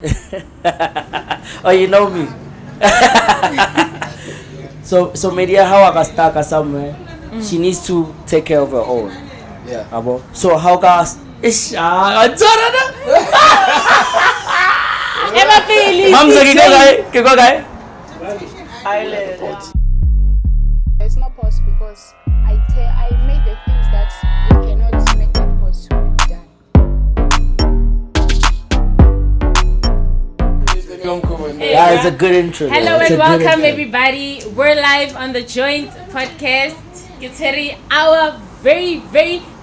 Oh, you know me. So media how I can start her somewhere. She needs to take care of her own. Yeah. Abo. So how guys ish Mamza kiko guy. It's not pause because I made the things that you cannot make that pause to be done. Yeah, it's a good intro. Hello It's and a good welcome intro. everybody. We're live on the Joint Podcast. Giteri, our very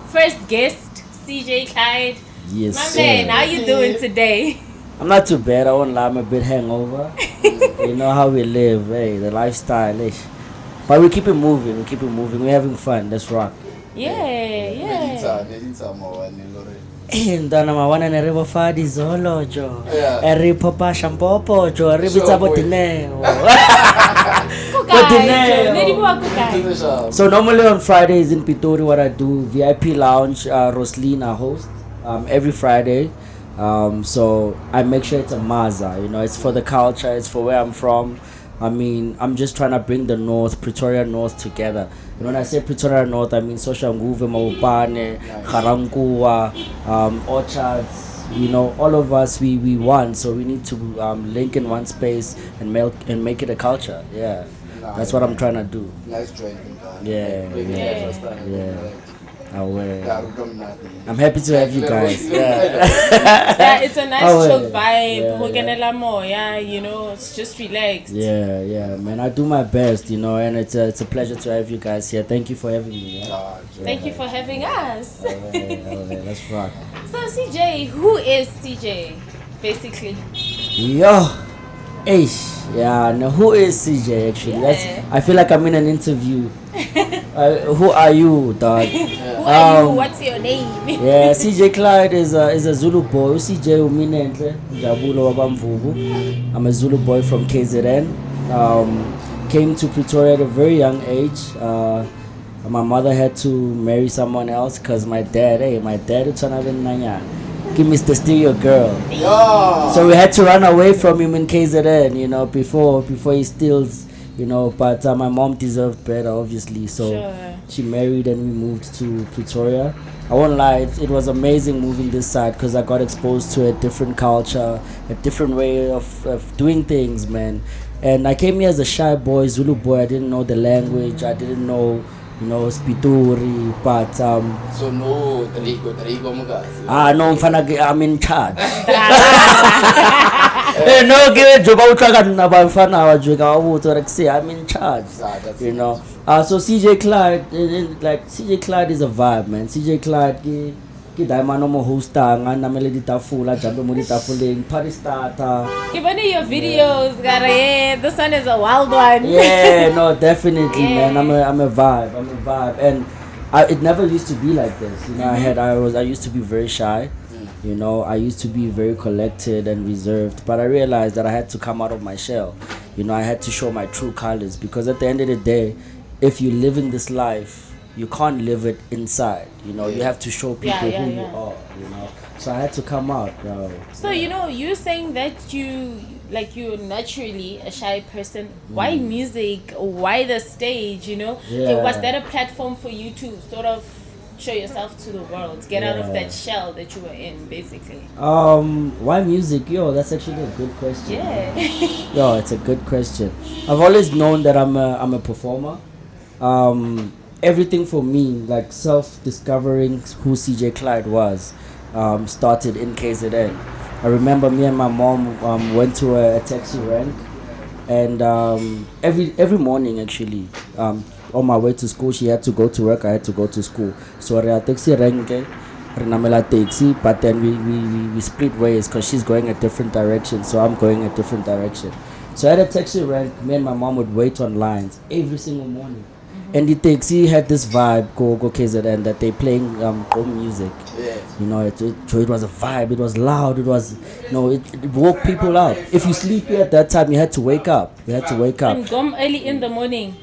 first guest, CeeJay Clyde. Yes, My sir. man, how you doing today? I'm not too bad. I won't lie. I'm a bit hangover. You know how we live, hey, the lifestyle ish. But we keep it moving. We're having fun. Let's rock. Yeah. Ndana mawana ne rebo fadi zolo jo. Yeah. Eri popa shampopo jo. Eri Sure, bitsa boy. botineo. Kukai. So normally on Fridays in Pitori, what I do, VIP lounge, Roslyn, I host every Friday. So I make sure it's a maza, you know, it's for the culture, it's for where I'm from. I mean, I'm just trying to bring the North, Pretoria North together. And when I say Pretoria North, I mean Soshanguve, Mawupane, Garankuwa, Orchards, you know, all of us, we want. So we need to link in one space and make it a culture. Yeah, that's what I'm trying to do. Nice joining. Yeah. I'm happy to have you guys. Yeah, it's a nice chill vibe. Yeah. Hoganela mo, yeah, you know, it's just relaxed. Yeah, man. I do my best, you know, and it's a pleasure to have you guys here. Thank you for having me. Yeah? Thank you for having us. Alright, let's rock. So CeeJay, who is CeeJay, basically? Yo, Aish. Yeah, no, who is CeeJay actually? Yeah. I feel like I'm in an interview. Who are you, dog? Who are you? What's your name? Yeah, CeeJay Clyde is a Zulu boy. CeeJay uminenhle Jabulo wabamvubu. I'm a Zulu boy from KZN. Came to Pretoria at a very young age. My mother had to marry someone else because my dad is give me the stereo girl. Yeah. So we had to run away from him in KZN, you know, before he steals, you know. But my mom deserved better, obviously. So Sure. she married and we moved to Pretoria. I won't lie, it was amazing moving this side because I got exposed to a different culture, a different way of doing things, man. And I came here as a shy boy, Zulu boy. I didn't know the language. I didn't know, you know, Spituri. But So no, Rico Mugas. no, I'm in charge. No, give it job out I'm in charge. You know. So CeeJay Clyde, CeeJay Clyde is a vibe, man. CeeJay Clyde ki diamond mo hosta nga namele ditafula jambe mo ditafuleng party starter. Given your videos, yeah, this one is a wild one. Yeah, no, definitely, Yeah. man. I'm a vibe, and it never used to be like this. You know, I used to be very shy. You know, I used to be very collected and reserved, but I realized that I had to come out of my shell. You know, I had to show my true colors because at the end of the day, if you live in this life, you can't live it inside. You know, you have to show people who you are. You know, so I had to come out, bro. So you know, you're saying that you're naturally a shy person. Why music? Why the stage? You know, Yeah. was that a platform for you to sort of show yourself to the world, get out of Yeah. that shell that you were in, basically? Why music? Yo, that's actually a good question. Yeah. Yo, it's a good question. I've always known that I'm a performer. Everything for me, like self-discovering who CeeJay Clyde was, started in KZN. I remember me and my mom went to a taxi rank, and every morning actually, on my way to school, she had to go to work, I had to go to school. So we taxi rank, renamela taxi, but then we split ways because she's going a different direction, so I'm going a different direction. So at a taxi rank, me and my mom would wait on lines every single morning. And the taxi had this vibe, go KZN, that they playing home music. Yeah. You know, it was a vibe. It was loud. It was, you know, it woke people up. If you sleep here at that time, you had to wake up. And come early in the morning.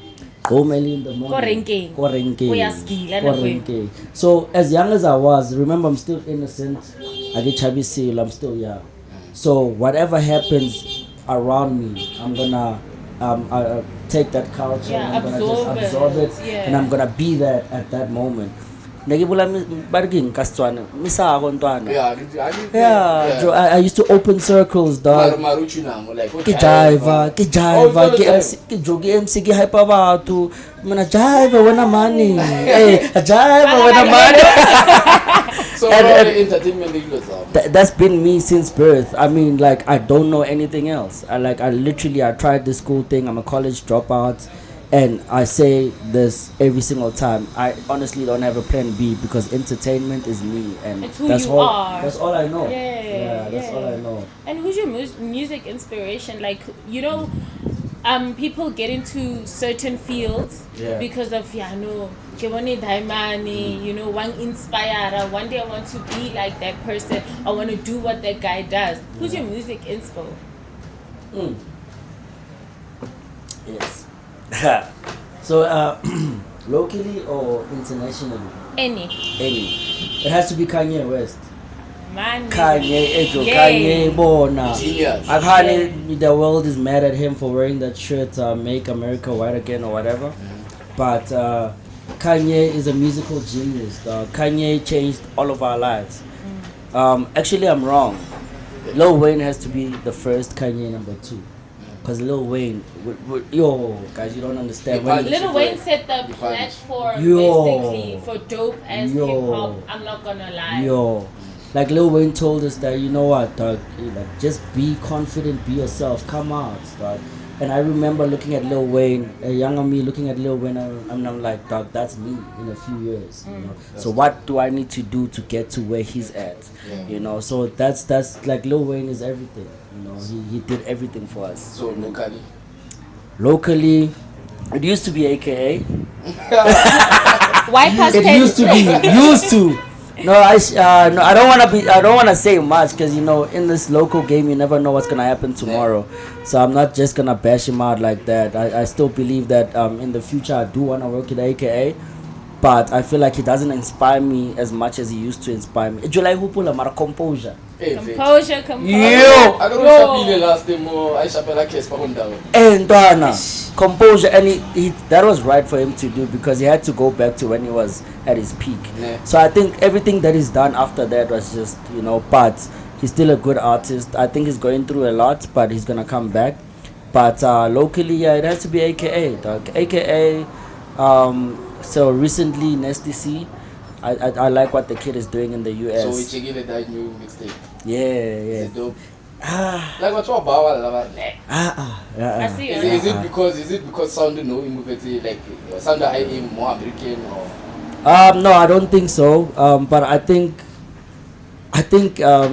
Home early in the morning. Ko renkeng. Uyasigila nako e. Ko So as young as I was, remember I'm still innocent. I get chabisile, I'm still young. So whatever happens around me, I'm gonna take that culture Yeah, and I'm gonna just absorb absorb it. it, Yeah. and I'm gonna be there at that moment. Nagibula barking kastswana misa ako ntwana. Yeah, Joe, I used to open circles, dog. Ke jive, ke jogi MC ke hype abantu. Mina jive wena money. Hey, jive wena money. So And- entertainment That's been me since birth. I mean, like I don't know anything else. I tried this school thing. I'm a college dropout, and I say this every single time. I honestly don't have a plan B because entertainment is me, and It's who that's you all. are. That's all I know. Yeah, That's all I know. And who's your music inspiration? Like, you know, people get into certain fields Yeah. because of ke bone daimane, one inspire. One day I want to be like that person. I want to do what that guy does. Who's your music inspo? Yes. So, locally or internationally? Any Any. It has to be Kanye West. man. Kanye, Ejo, Yay. Kanye, Bona. Genius. The world is mad at him for wearing that shirt, Make America White Again or whatever. But Kanye is a musical genius. Kanye changed all of our lives. Actually, I'm wrong. Lil Wayne has to be the first, Kanye number 2. Because Lil Wayne, yo, guys, you don't understand. When Lil Wayne set the platform Yo. basically for dope as Yo. hip hop. I'm not gonna lie. Yo, like Lil Wayne told us that, you know what, dog, like just be confident, be yourself, come out, dog. And I remember looking at Lil Wayne, a younger me looking at Lil Wayne, and I'm like, dog, that's me in a few years, you know. So what do I need to do to get to where he's at, you know? So that's like Lil Wayne is everything, you know. He did everything for us. So Locally, it used to be AKA. Why past It 10? used to be used to. No, I don't wanna say much because, you know, in this local game you never know what's gonna happen tomorrow. So I'm not just gonna bash him out like that. I still believe that in the future I do wanna work at AKA, but I feel like he doesn't inspire me as much as he used to inspire me. July hupula mara composure. Composure. Yo. I don't know last time I shapela case pa down. And composure, and he that was right for him to do because he had to go back to when he was at his peak. Yeah. So I think everything that he's done after that was just, you know, but he's still a good artist. I think he's going through a lot, but he's gonna come back. But locally, yeah, it has to be AKA, dog. AKA. So recently, Nasty C. I like what the kid is doing in the US. So we checking that new mixtape. Yeah. Is it dope? Ah. Like what's about Bawa? I see you. Is it because sound like sound more American or? No, I don't think so. But I think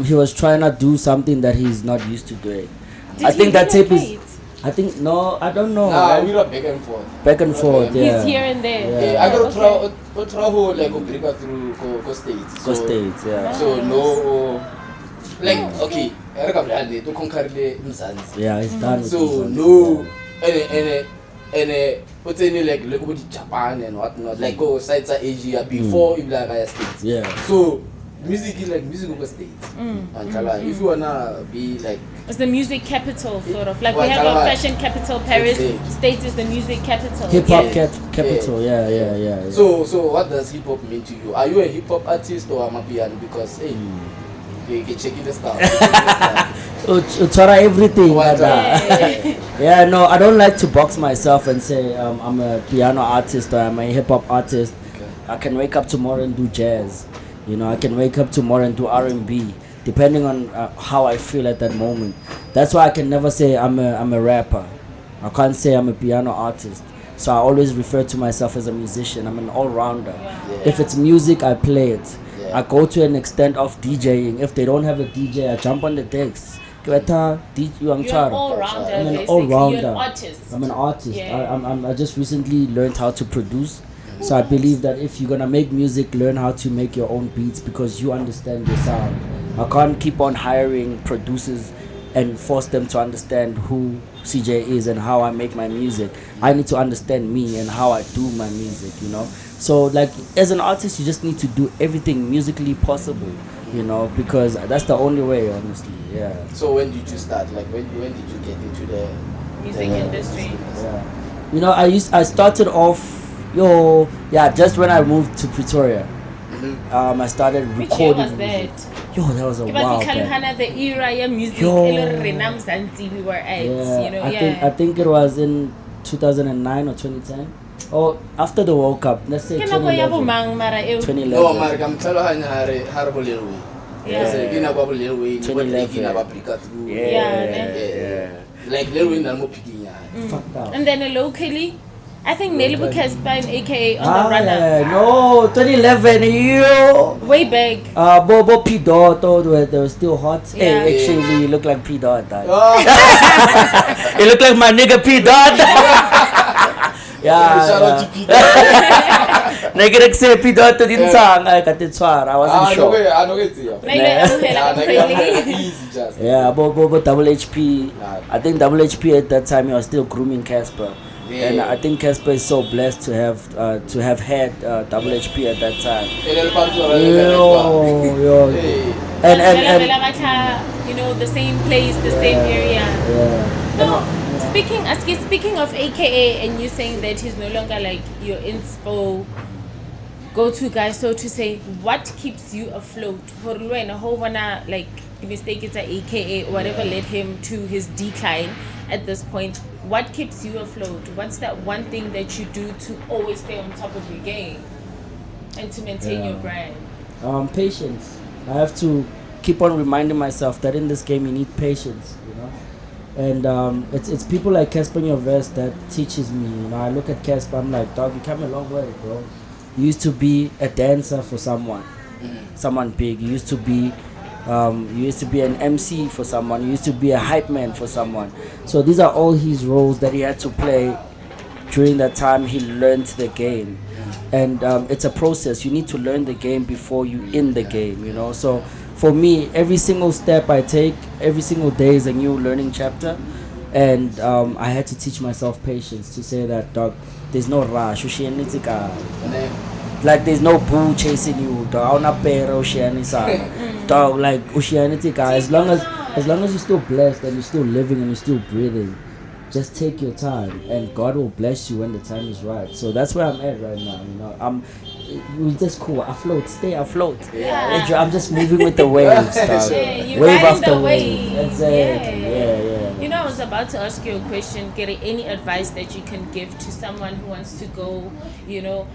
he was trying to do something that he's not used to doing. I think that tape is. I think no, I don't know. Nah, we're not back and forth. Back and forth, yeah. He's here and there. Yeah. I gotta try like go break out through go states. Go States, yeah. So no, like okay, I recommend to conquer the Mzansi. Yeah, it's done. with So this no, one. and what's any like go to Japan and whatnot, like go sites of Asia before you like states. Yeah. So music is like music over states. And if you wanna be like It's the music capital, sort of. Like Well, we have a Kalahari. fashion capital, Paris. Okay. States is the music capital. Hip hop Yeah. capital, yeah. So what does hip hop mean to you? Are you a hip hop artist or am I piano? Because hey, you can check the stuff. Try everything. What, Yeah, no, I don't like to box myself and say I'm a piano artist or I'm a hip hop artist. Okay. I can wake up tomorrow and do jazz. You know, I can wake up tomorrow and do R&B, depending on how I feel at that moment. That's why I can never say I'm a rapper. I can't say I'm a piano artist. So I always refer to myself as a musician. I'm an all-rounder. If it's music, I play it. Yeah. I go to an extent of DJing. If they don't have a DJ, I jump on the decks. You're an all-rounder, I'm an basically. all-rounder. You're an artist. I'm an artist. Yeah. I just recently learned how to produce. So I believe that if you're gonna make music, learn how to make your own beats because you understand your sound. I can't keep on hiring producers and force them to understand who CeeJay is and how I make my music. I need to understand me and how I do my music, you know. So like as an artist, you just need to do everything musically possible. you know, because that's the only way, honestly. Yeah. So when did you start? Like when did you get into the Music industry. Yeah. You know, I started off, just when I moved to Pretoria. I started Which year recording. was that? That was a while back. The era of music we were at, you know, I think it was in 2009 or 2010. Or after the World Cup, let's say 2011. 2011. No, Mark, I'm telling you, like Lil Wayne and picking. Fucked up. And then locally, I think Nelly Potcast by AKA on the runner. No, 2011, way back. Bobo P Dot, they were still hot. Hey, actually, you look like P Dot. You look like my nigga P Dot. Shout out to P Dot. Nigga say P Dot didn't song. I got it swear. I wasn't sure. I know it's Yeah, Bobo Double HP. I think Double HP at that time he was still grooming Casper. Yeah. And I think Casper is so blessed to have had Double HP at that time. And you know, the same place, the same area. Yeah. So speaking of AKA, and you saying that he's no longer like your inspo go-to guy, so to say, what keeps you afloat? Like mistake it's a AKA or whatever led him to his decline at this point. What keeps you afloat? What's that one thing that you do to always stay on top of your game and to maintain your brand? Patience. I have to keep on reminding myself that in this game you need patience, you know. And it's people like Casper in your vest that teaches me. You know, I look at Casper, I'm like, dog, you came a long way, bro. You used to be a dancer for someone big. You used to be an MC for someone. You used to be a hype man for someone. So these are all his roles that he had to play during that time he learned the game. And it's a process. You need to learn the game before you in the game, you know. So for me, every single step I take, every single day is a new learning chapter. And I had to teach myself patience to say that, dog, there's no rush. Like there's no bull chasing you, dog. Dog, like as long as you're still blessed and you're still living and you're still breathing, just take your time and God will bless you when the time is right. So that's where I'm at right now, you know. It's just cool. Stay afloat. Yeah. I'm just moving with the waves, dog. Wave after wave. Exactly. Yeah. You know, I was about to ask you a question. Get any advice that you can give to someone who wants to go, you know,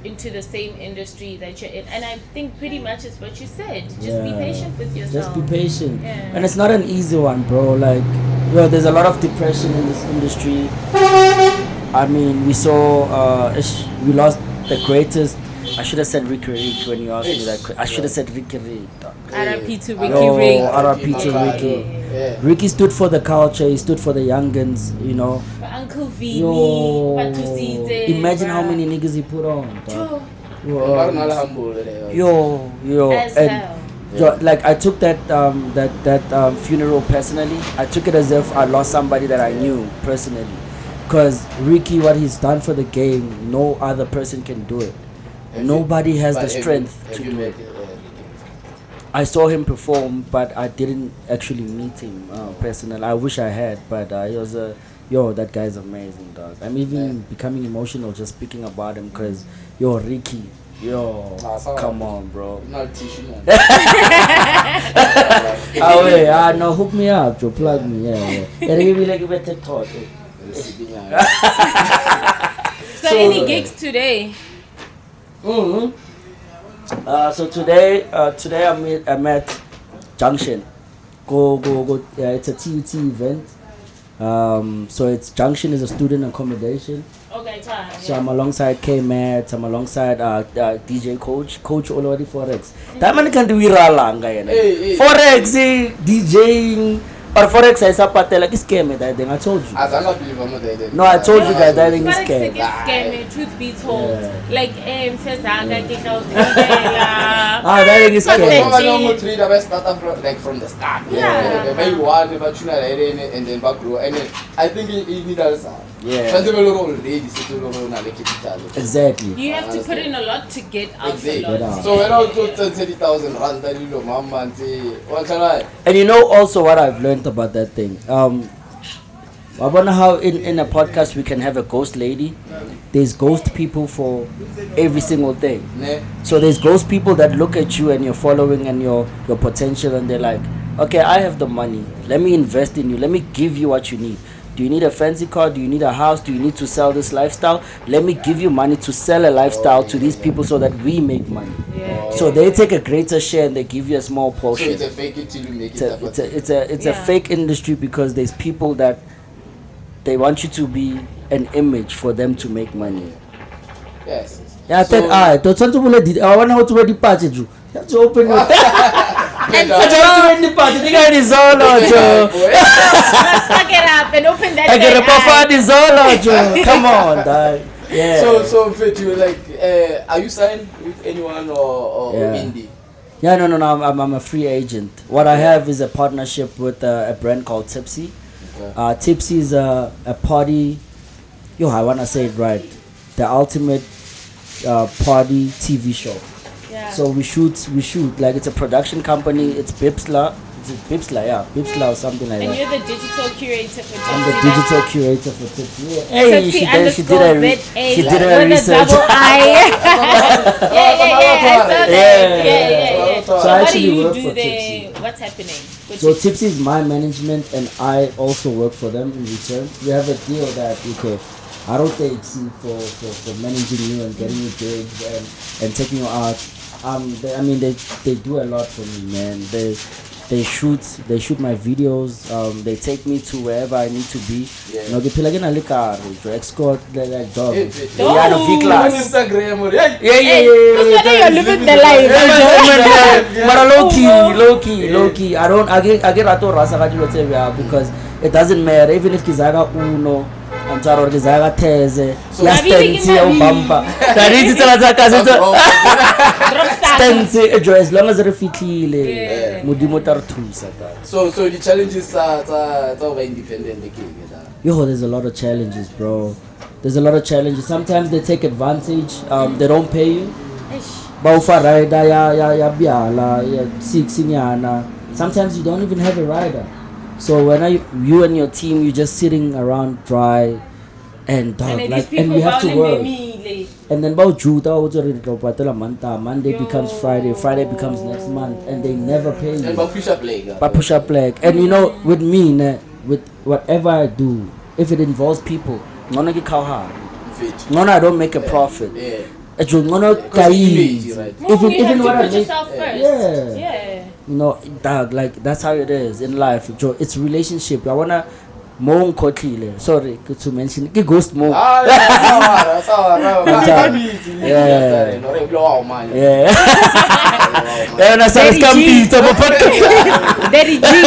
into the same industry that you're in? And I think pretty much it's what you said. Just be patient with yourself. Just be patient. Yeah. And it's not an easy one, bro. Like, there's a lot of depression in this industry. I mean, we lost the greatest. I should have said Ricky Rick when you asked me that. I should have said Ricky Rick. R.I.P. to Ricky Rick. R.I.P. to Ricky. Yeah. Ricky stood for the culture. He stood for the youngins, you know. Uncle Vini, what to CeeJay. Imagine how many niggas he put on. Like I took that funeral personally. I took it as if I lost somebody that I knew personally. Because Ricky, what he's done for the game, no other person can do it. Nobody has the strength to do it. I saw him perform, but I didn't actually meet him personally. I wish I had, but he was that guy's amazing, dog. I'm even becoming emotional just speaking about him because, Ricky, come on, bro. Not tissue, man. No, hook me up, Joe, plug me, yeah. Give me like a better thought. So any gigs today? So today I'm at Junction. Go. Yeah, it's a TUT event. So it's Junction is a student accommodation. Okay, so I'm alongside K-Matt. I'm alongside DJ Coach already Forex. That man can do it all. Forex, DJing. Or Forex I sapate like scam that thing. I told you. No, I told you guys that thing is scam. Scam, truth be told. Like first that thing is scam. Like from the start. Yeah. Maybe one, and then back row, and then I think he need us. Yeah. Exactly. You have to put in a lot to get out Exactly. a lot. Yeah. So when I was 30,000 rand, I little mama and say, what can I? And you know also what I've learned about that thing. I wonder how in a podcast we can have a ghost lady. There's ghost people for every single thing. Ne? So there's ghost people that look at you and your following and your potential, and they're like, okay, I have the money. Let me invest in you. Let me give you what you need. Do you need a fancy car? Do you need a house? Do you need to sell this lifestyle? Let me give you money to sell a lifestyle to these people so that we make money. Yeah. So they take a greater share and they give you a small So portion. it's a fake it till you make It's it. a Yeah. fake industry because there's people that they want you to be an image for them to make money. Yes. Yeah, I said, I don't want to bullet. I want to wear the party. You have to open your. I And don't want to wear the party. The guy is all out, Joe. Let's fuck it up and open that. I get a third eye. papa is all out, Joe. Come on, dog. Yeah. So Fit, you like, are you signed with anyone or Yeah. indie? Yeah, no. I'm a free agent. What I have is a partnership with a brand called Tipsy. Okay. Tipsy is a party. Yo, I wanna say it right. The ultimate party TV show. Yeah. So we shoot like it's a production company. It's Bipsla. Is it Bipsla? Yeah, Bipsla or something like And that. you're the digital curator for I'm the Tipsy, digital curator for Tipsy. Yeah. right? Hey, Tipsy she underscore did a ZA she did her with a research. double I. yeah. I saw that. Yeah. Yeah. So So I what do actually you work do for there? Tipsy. What's happening? with So Tipsy? Tipsy is my management, and I also work for them in return. We have a deal that okay, I don't take for managing you and getting you gigs and taking you out. They do a lot for me, man. They shoot my videos. They take me to wherever I need to be. Yeah. You know, they feel like in a liquor, to escort like dog. Hey, Fit. Yeah, the V On class. Instagram, or hey. Hey, that's why you're living the life. Low key. I get rato rasa ka dilo tse bja because it doesn't matter even if kizaga uno I'm sorry or kizaga teze So- ya stance ya ubamba that is tsela tsa ka se stance ejo as long as re fitlile Yeah. modimo ta re thusa ka. So the challenges tsa go ba independent ke Yo, there's a lot of challenges, bro. There's a lot of challenges. Sometimes they take advantage. They don't pay you. Baufa rider ya biala ya 6 nyana. Sometimes you don't even have a rider. So when you and your team, you're just sitting around dry and dog, And like these and people we have to work. me. And then about Juta, Monday becomes Friday becomes next month, and they never pay and you. ba push up leg. But push up leg. And you know, with me, with whatever I do, if it involves people, ngona ke hard. Fit. Ngona I don't make a profit. Yeah. Ejo ngona Because image, kai. right? Even you have to what I put make, yourself first. Yeah. you know, dog, like that's how it is in life. Joe, it's relationship. I wanna mo nkotlile. Sorry to mention ke ghost mo. Ah, Yeah. Yeah. Yeah. Yeah, na sa Very scam deep. pizza mo podcast. Very deep.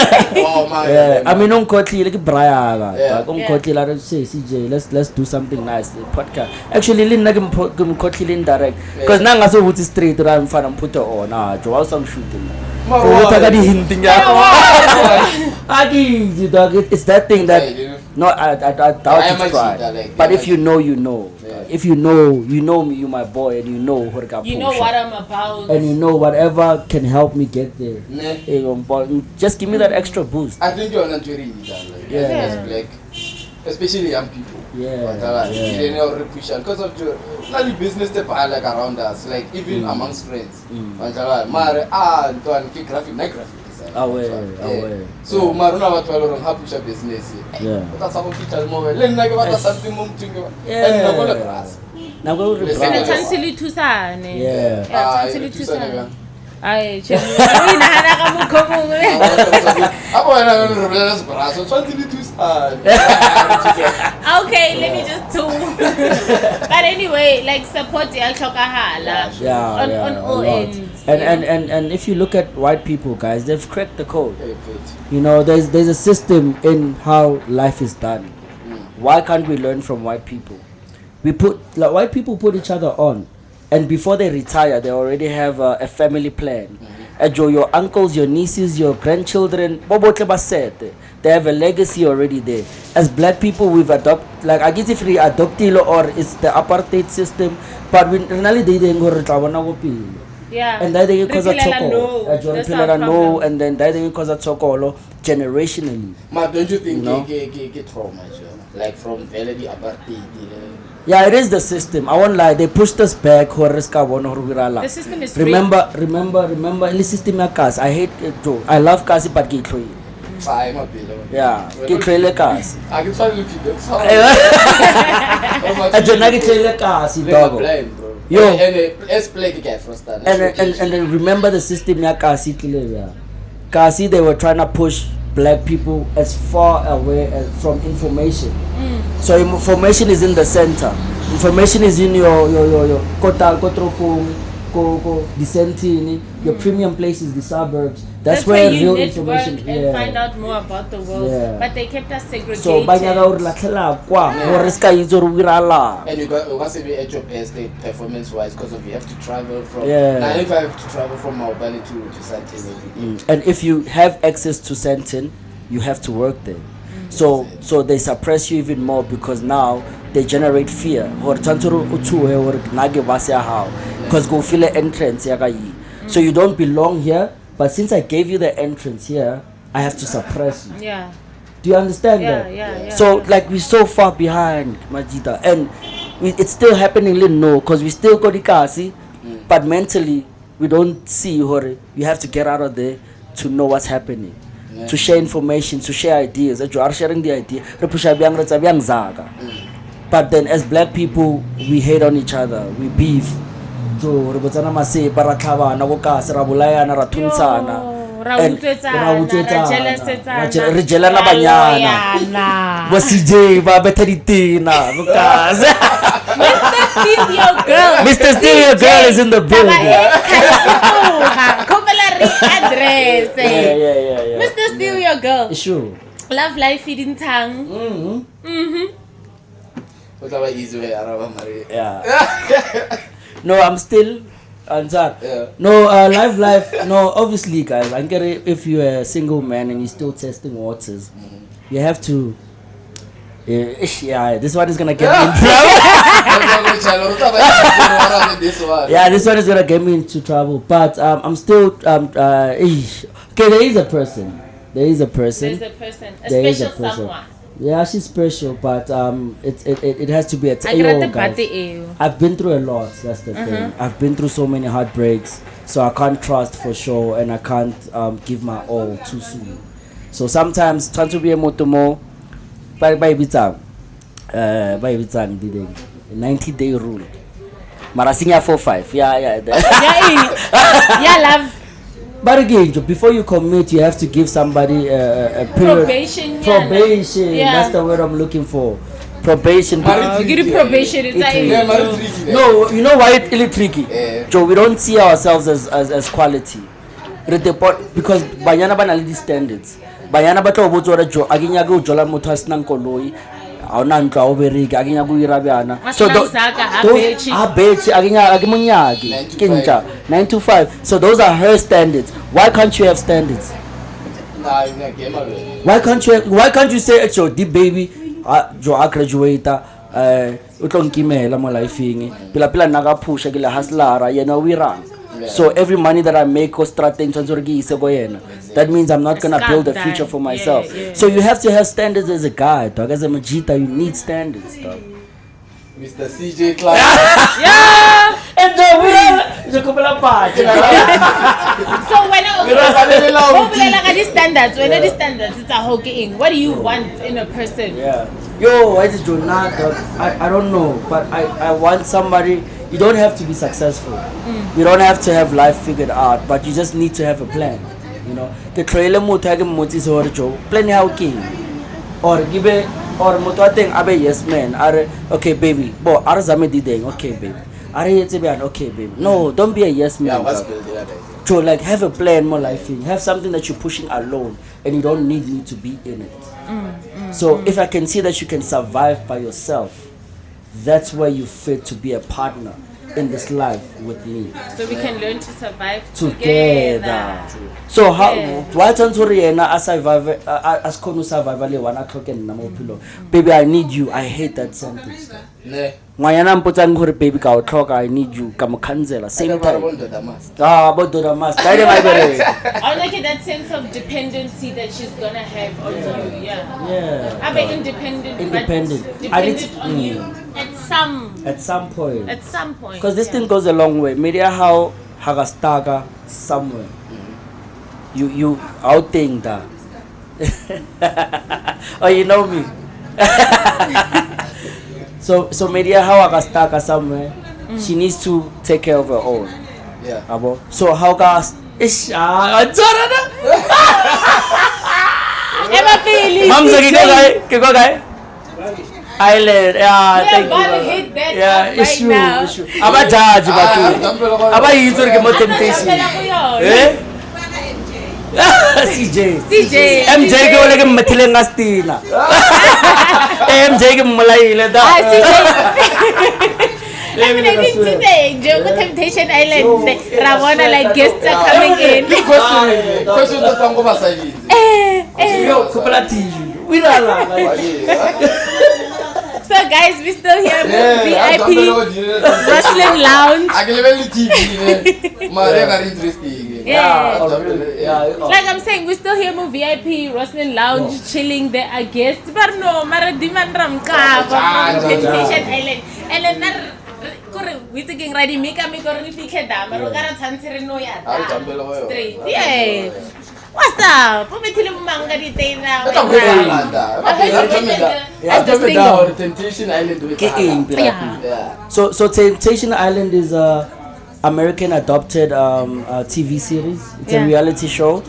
Yeah, I mean unkotlile ke braya ga. Yeah. Dog unkotlile I say CeeJay, let's do something nice the podcast. Actually lina ke mkotlile indirect because Yeah. nanga so ukuthi straight ra mfana mputhe ona. Joe was some shooting. Mara, Utaka di hinting Agi, dog. It's that thing that no, I doubt I am it's a pride. cheater, like, But yeah, if you know, you know. Yeah. If you know me, you my boy, and you know what I You know what I'm about. and you know whatever can help me get there. Ne. Just give me that extra boost. I think you're not very like Yeah. as black, especially young people. Yeah. Because of your not the business step like around us, like even amongst friends. Mm. Mare graphic design. Away. So maruna watu wale wanapusha business. Yeah. Utasa kufita mo le nna ke batla something mo mthinga. Yeah. And na bona grass. Now go Listen, And reply. it's- Tansili Tusane. Yeah. Tansili Tusane. Ay, che. Inahana ka mukho mongwe. Abo wena re bolela separa so tshwantse le thusa. Okay, let me just do. But anyway, like support ya hlokagala. Yeah, On a all lot. ends. And if you look at white people, guys, they've cracked the code. You know, there's a system in how life is done. Why can't we learn from white people? White people put each other on, and before they retire, they already have a family plan. Your uncles, your nieces, your grandchildren, they have a legacy already there. as black people we've adopted, like I guess if we adopt it or it's the apartheid system, but we really didn't go to Yeah. and that they cause a no. toko, no, and then that they cause a toko generationally. But don't you think No. get trauma, like from Veledi apartheid? Yeah, it is the system. I won't lie. They pushed us back. The system is Remember. The system ya kasi. I hate it too. I love kasi but get through. Bye, my pillow. Yeah, get through kasi. I can tell you that's how. I don't get through kasi dog. Yo. And let's play the guy first. And then remember the system ya kasi kile. Kasi they were trying to push black people as far away from information. So information is in the center. Information is in your kota kotropong ko disentini. Your premium place is the suburbs. That's where you real network information. and find out more about the world. Yeah. But they kept us segregated. So banyaka uri lathela kwa horiska izoro wirala. And you got to be at your best performance wise because you have to travel from. Yeah. Now if I have to travel from Maubani to Sandton every day. And if you have access to Sandton, you have to work there. So they suppress you even more because now they generate fear. Because go feel the entrance. So you don't belong here, but since I gave you the entrance here, I have to suppress you. Yeah. Do you understand that? Yeah. So like we're so far behind, Majida, and it's still happening, no, because we still got the kasi, but mentally we don't see. You have to get out of there to know what's happening. To share information, to share ideas. You are sharing the idea. But then as black people, we hate on each other. We beef. So, Rejelana banyana. But CeeJay, Mr. Steve, your girl is in the building. Address. Yeah. Mr. Steal your girl. Sure. Love life feeding tongue. What's our easy way around Marie? Yeah. No, I'm still answer. Yeah. No, life. No, obviously, guys. I get it. If you're a single man and you're still testing waters, you have to. Yeah, this one is gonna get me in trouble. Yeah, this one is gonna get me into trouble. But I'm still okay. There is a person. There's a person. A There is a special person. someone. Yeah, she's special, but it has to be a guys. I've been through a lot. That's the thing. I've been through so many heartbreaks, so I can't trust for sure, and I can't give my all too soon. So sometimes trying to be a motomo. By bitang did 90-day rule. Marasinya 4-5. Yeah. Yeah, love. But again, before you commit, you have to give somebody a period. Probation. Yeah. That's the word I'm looking for. Probation. Give you probation. No, you know why it's really tricky? Joe, we don't see ourselves as quality. Because banyana banality standards. Bayana batlo botso re jo aginya go jola motho asina koloi a ona ntwa o bereka aginya go irabyana so those aginya agimunyaki kinja 9 to 5 so those are her standards. Why can't you have standards? Why can't you say it's your deep baby jo a graduate utlonkimela mo lifeing pila naga pusha ke la hustler yena we run. So every money that I make goes strategy that means I'm not gonna build a future for myself. Yeah. So you have to have standards as a guy, dog. As a Majita, you need standards, dog. Mr. CeeJay Clyde. Yeah. And so when these standards, it's a whole game. What do you want in a person? Yeah. Yo, I just do not, dog. I don't know, but I want somebody. You don't have to be successful. You don't have to have life figured out, but you just need to have a plan. You know, the trailer motis or job plan how king or give it or mototing abe yes man are okay baby bo arzame dideng okay baby are yetsebian okay baby no don't be a yes man. So like have a plan more life have something that you're pushing alone and you don't need me to be in it. So if I can see that you can survive by yourself, that's where you fit to be a partner. in this life with me So we can learn to survive together. So how why don't you I survive as kono survive le 1 o'clock in Namopilo? Baby, I need you. I hate that sentence. Ne. Ngwanyana mpotsang gore baby ka o tlhoka, I need you. Ka mo cancela same time. But do the mask. I don't I like that sense of dependency that she's gonna have on you. Yeah. I'm independent. Independent. I need on you at some point. Because this thing goes a long way. Media how hagastaga somewhere. You outing that. Oh, you know me. So media how hagastaga somewhere. She needs to take care of her own. Yeah. Abo. So how gas ish Mamza kiko guy. Island, thank you. Hit that issue, now. issue. Aba judge batu. Aba yitsuri ke mo temptation. CeeJay. MJ ke ole ke mathile ngastina. MJ ke molaile da. I think today, Jogo Temptation Island, Ravona like guests are coming in. Question to tango masaji. Yo, kupala TV. We So guys, we still here with VIP Wrestling Lounge. I can level TV. Are interesting. Yeah. Like I'm saying, we still here with VIP Wrestling Lounge, chilling there. I guess, but no, Mara Dimandram Temptation Island, and then. We taking ready make me go to Fikeda, Marogara Tansere no ya. Straight. Yeah. What's up? Put me till manga detaina. Temptation Island. Yeah. So Temptation Island is a American adopted TV series. It's a reality show.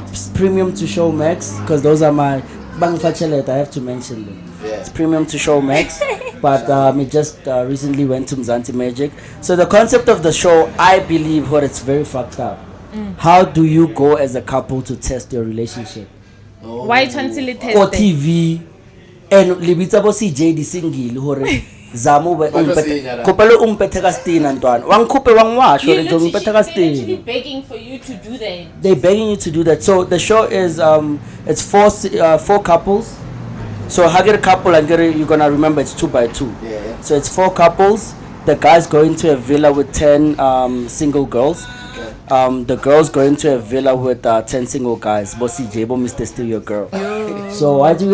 It's premium to Showmax because those are my bang fachelet. I have to mention them. It's premium to Showmax, but it just recently went to Mzansi Magic. So the concept of the show, I believe, it's very fucked up. How do you go as a couple to test your relationship? Why until it test? Or TV and libitsa bo CeeJay di single hore zamu be kopelo umpethe ka stina ntwana wangkhuphe wangwasho re umpethe ka stina. Actually begging for you to do that. They're begging you to do that. So the show is it's four couples. So Hager couple and you're gonna remember it's 2x2. Yeah. So it's 4 couples. The guys go into a villa with 10 single girls. Okay. The girls go into a villa with 10 single guys. Bossy Jabo, Mr. Still Your Girl. So why do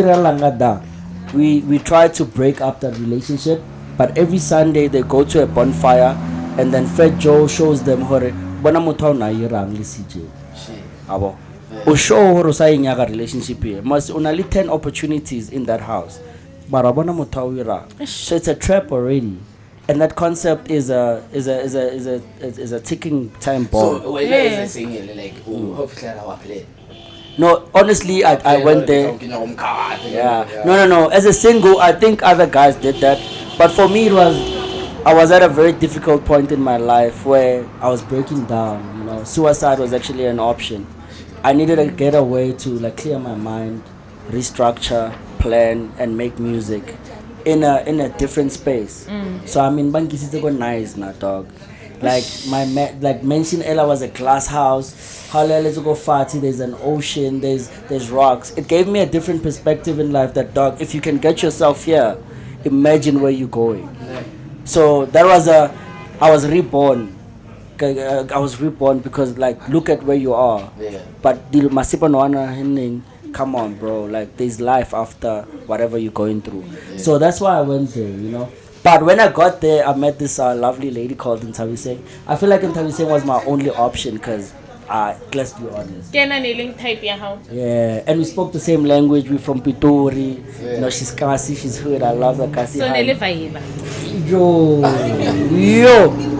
we try to break up that relationship, but every Sunday they go to a bonfire and then Fred Joe shows them hore bona motho na irang le CeeJay. Abo. O show hore sa inyaga relationship here. Must only 10 opportunities in that house. But bona motho ira. So it's a trap already. And that concept is a ticking time bomb. So when is singing like play? No, honestly, I went there. Yeah. No. As a single, I think other guys did that. But for me, I was at a very difficult point in my life where I was breaking down. You know, suicide was actually an option. I needed to get away to clear my mind, restructure, plan, and make music in a different space. So I mean, Banki Sitego nice na dog. Like mention Ella was a glass house. How let's go party. There's an ocean. There's rocks. It gave me a different perspective in life. That dog. If you can get yourself here, imagine where you're going. So that was I was reborn. I was reborn because look at where you are. But the Masipa Noana Henning. Come on, bro. There's life after whatever you're going through. So that's why I went there. You know. But when I got there, I met this lovely lady called Ntawiseng. I feel like Ntawiseng was my only option because, let's be honest. Yeah, and we spoke the same language. We're from Pitori. You know, she's Kasi, she's hood. I love her Kasi. So Yo,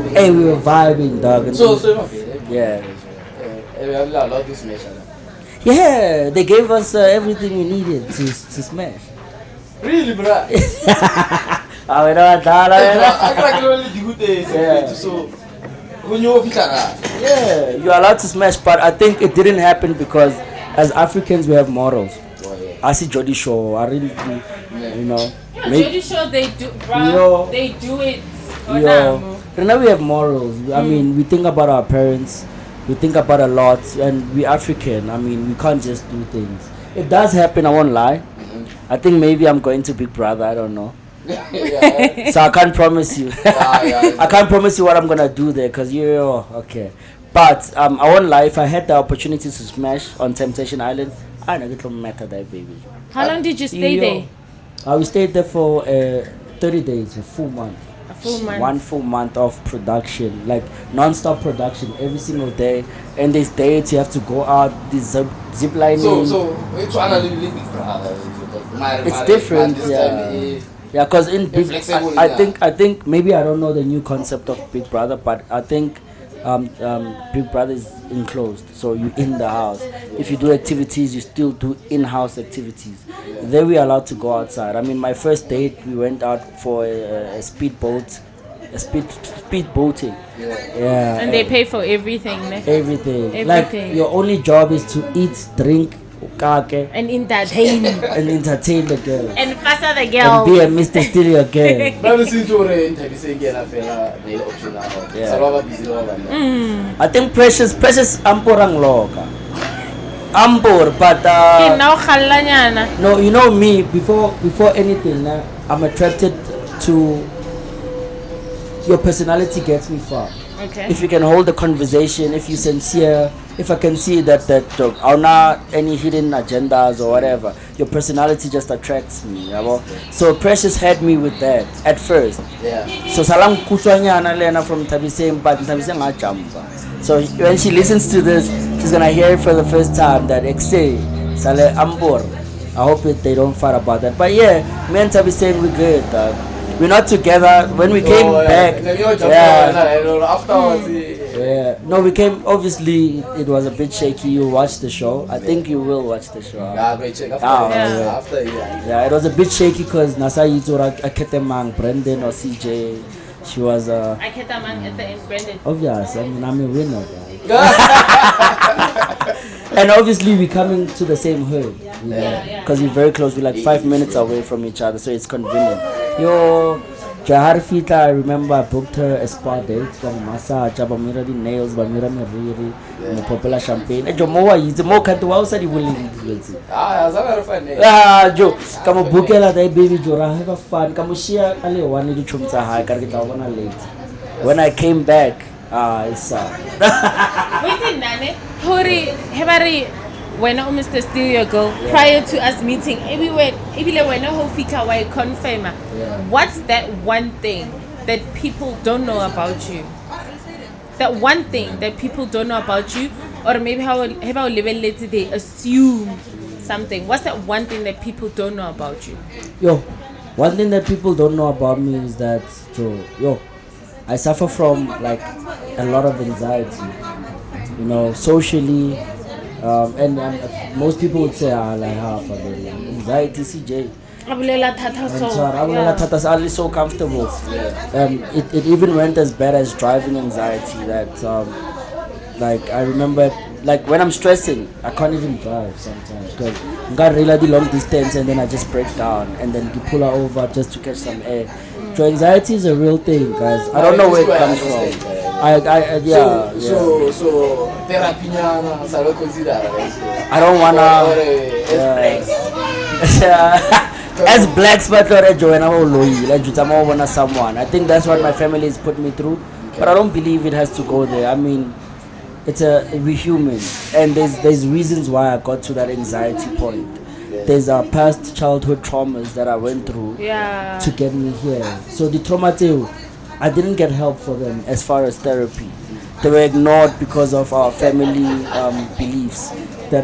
hey, we were vibing, dog. Yeah. Yeah, they gave us everything we needed to smash. Really, bro? Yeah, you're allowed to smash, but I think it didn't happen because as Africans we have morals. I see Jody Show, I really do, you know. Jody Show, they do, bro. They do it. Right now we have morals. I mean, we think about our parents. We think about a lot, and we African. I mean, we can't just do things. It does happen. I won't lie. I think maybe I'm going to Big Brother. I don't know. Yeah. So I can't promise you. I can't promise you what I'm gonna do there, cause you're okay. But I won't lie. If I had the opportunity to smash on Temptation Island, I know it don't matter that baby. How long did you stay there? We stayed there for 30 days, a full month. A full month. 1 full month of production, like non-stop production every single day. And these dates you have to go out, this zip lining. So which one are you living, brother? It's different, yeah. Yeah, because in Big, I think maybe I don't know the new concept of Big Brother, but I think Big Brother is enclosed, so you in the house. If you do activities, you still do in-house activities. Then we are allowed to go outside. I mean, my first date, we went out for a speedboat, speed boating. Yeah. And they pay for everything, ne? Everything. Like your only job is to eat, drink, kake, and entertain. And entertain the girl. And faster the girl. And be a Mr. Steely again. I think Precious amporang loka. Ampor, but no, you know me, before anything, I'm attracted to your personality. Gets me far. Okay. If you can hold the conversation, if you're sincere, if I can see that are not any hidden agendas or whatever, your personality just attracts me. You know? So Precious had me with that at first. Yeah. So salang kutswanyana lena from Tabisem, but Tabisem ajamba. So when she listens to this, she's gonna hear it for the first time that Exe Sale Ambor. I hope they don't fight about that. But yeah, me and Tabisem we good. We're not together. When we came back, yeah. No, we came. Obviously, it was a bit shaky. You watched the show. I think you will watch the show. Yeah, it was a bit shaky because Nasa Yitura Aketemang, Brendan or CeeJay. She was Aketemang at the end, Brendan. Obvious. I mean, I'm a winner. And obviously, we're coming to the same hood. Because we're very close. We're like 5 minutes away from each other, so it's convenient. Yo, Jahar Fita, I remember I booked her a spa date from massage, Bamira the nails, Bamira Meriri, and popular champagne. And Jomoa, it's more cut to outside. Joe, come on, book it, baby Jora, have a fun. Come share a little one little chumsa high, can get one late. When I came back, it's Wait, Nane, Hori, Hebari. When I Mr. Steal Your Girl, prior to us meeting, everywhere, when I fika why confirm. What's that one thing that people don't know about you? That one thing that people don't know about you, or maybe how level they assume something. What's that one thing that people don't know about you? Yo, one thing that people don't know about me is that I suffer from like a lot of anxiety. You know, socially. And most people would say, like half of it. Anxiety, CeeJay. I'm so comfortable. It even went as bad as driving anxiety. That, like, I remember, like, when I'm stressing, I can't even drive sometimes because I got really long distance and then I just break down and then you pull her over just to catch some air. So anxiety is a real thing, guys. I don't know where it comes from. So therapy na consider. I don't wanna. As blacks, but someone. I think that's what my family has put me through, but I don't believe it has to go there. I mean, we're human, and there's reasons why I got to that anxiety point. There's past childhood traumas that I went through to get me here. So the trauma too, I didn't get help for them as far as therapy. They were ignored because of our family beliefs that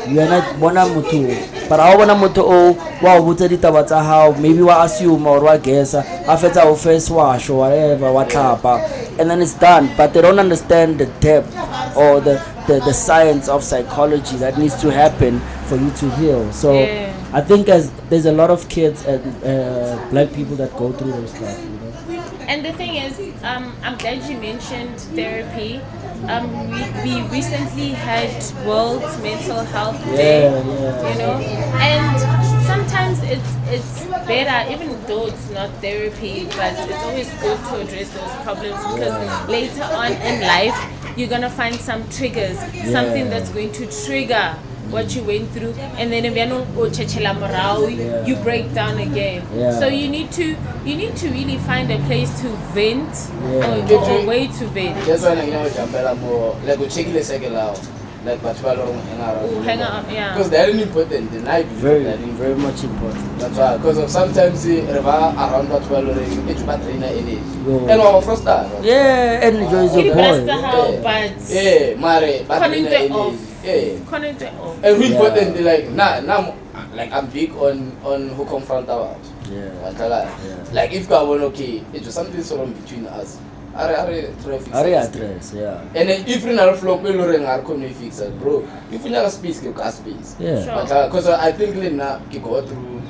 we are not bona mutu. But I wanna mutu how maybe wa assume or wa guess after our first wash or whatever and then it's done. But they don't understand the depth or the science of psychology that needs to happen for you to heal. So I think there's a lot of kids and black people that go through those stuff, you know. And the thing is, I'm glad you mentioned therapy. We recently had World Mental Health Day, you know, and sometimes it's better, even though it's not therapy, but it's always good to address those problems because later on in life you're gonna find some triggers, something that's going to trigger what you went through, and then if you break down again. So you need to really find a place to vent or a way to vent. That's why I jump more like go check the second out. Like but hang out, because they're important. The night very much important. That's why, because of sometimes around that it's bad trainer energy. And our first time. Yeah, energy is your boy. Yeah, Mare, bad trainer energy. Yeah. And we important like now like I'm big on who confront our. Yeah. Like if God were okay, it was something sort of between us. Are address, yeah. And then if you not flow, we learn our community fix it, bro. If you not space, you can space. Yeah. Because I think now you go through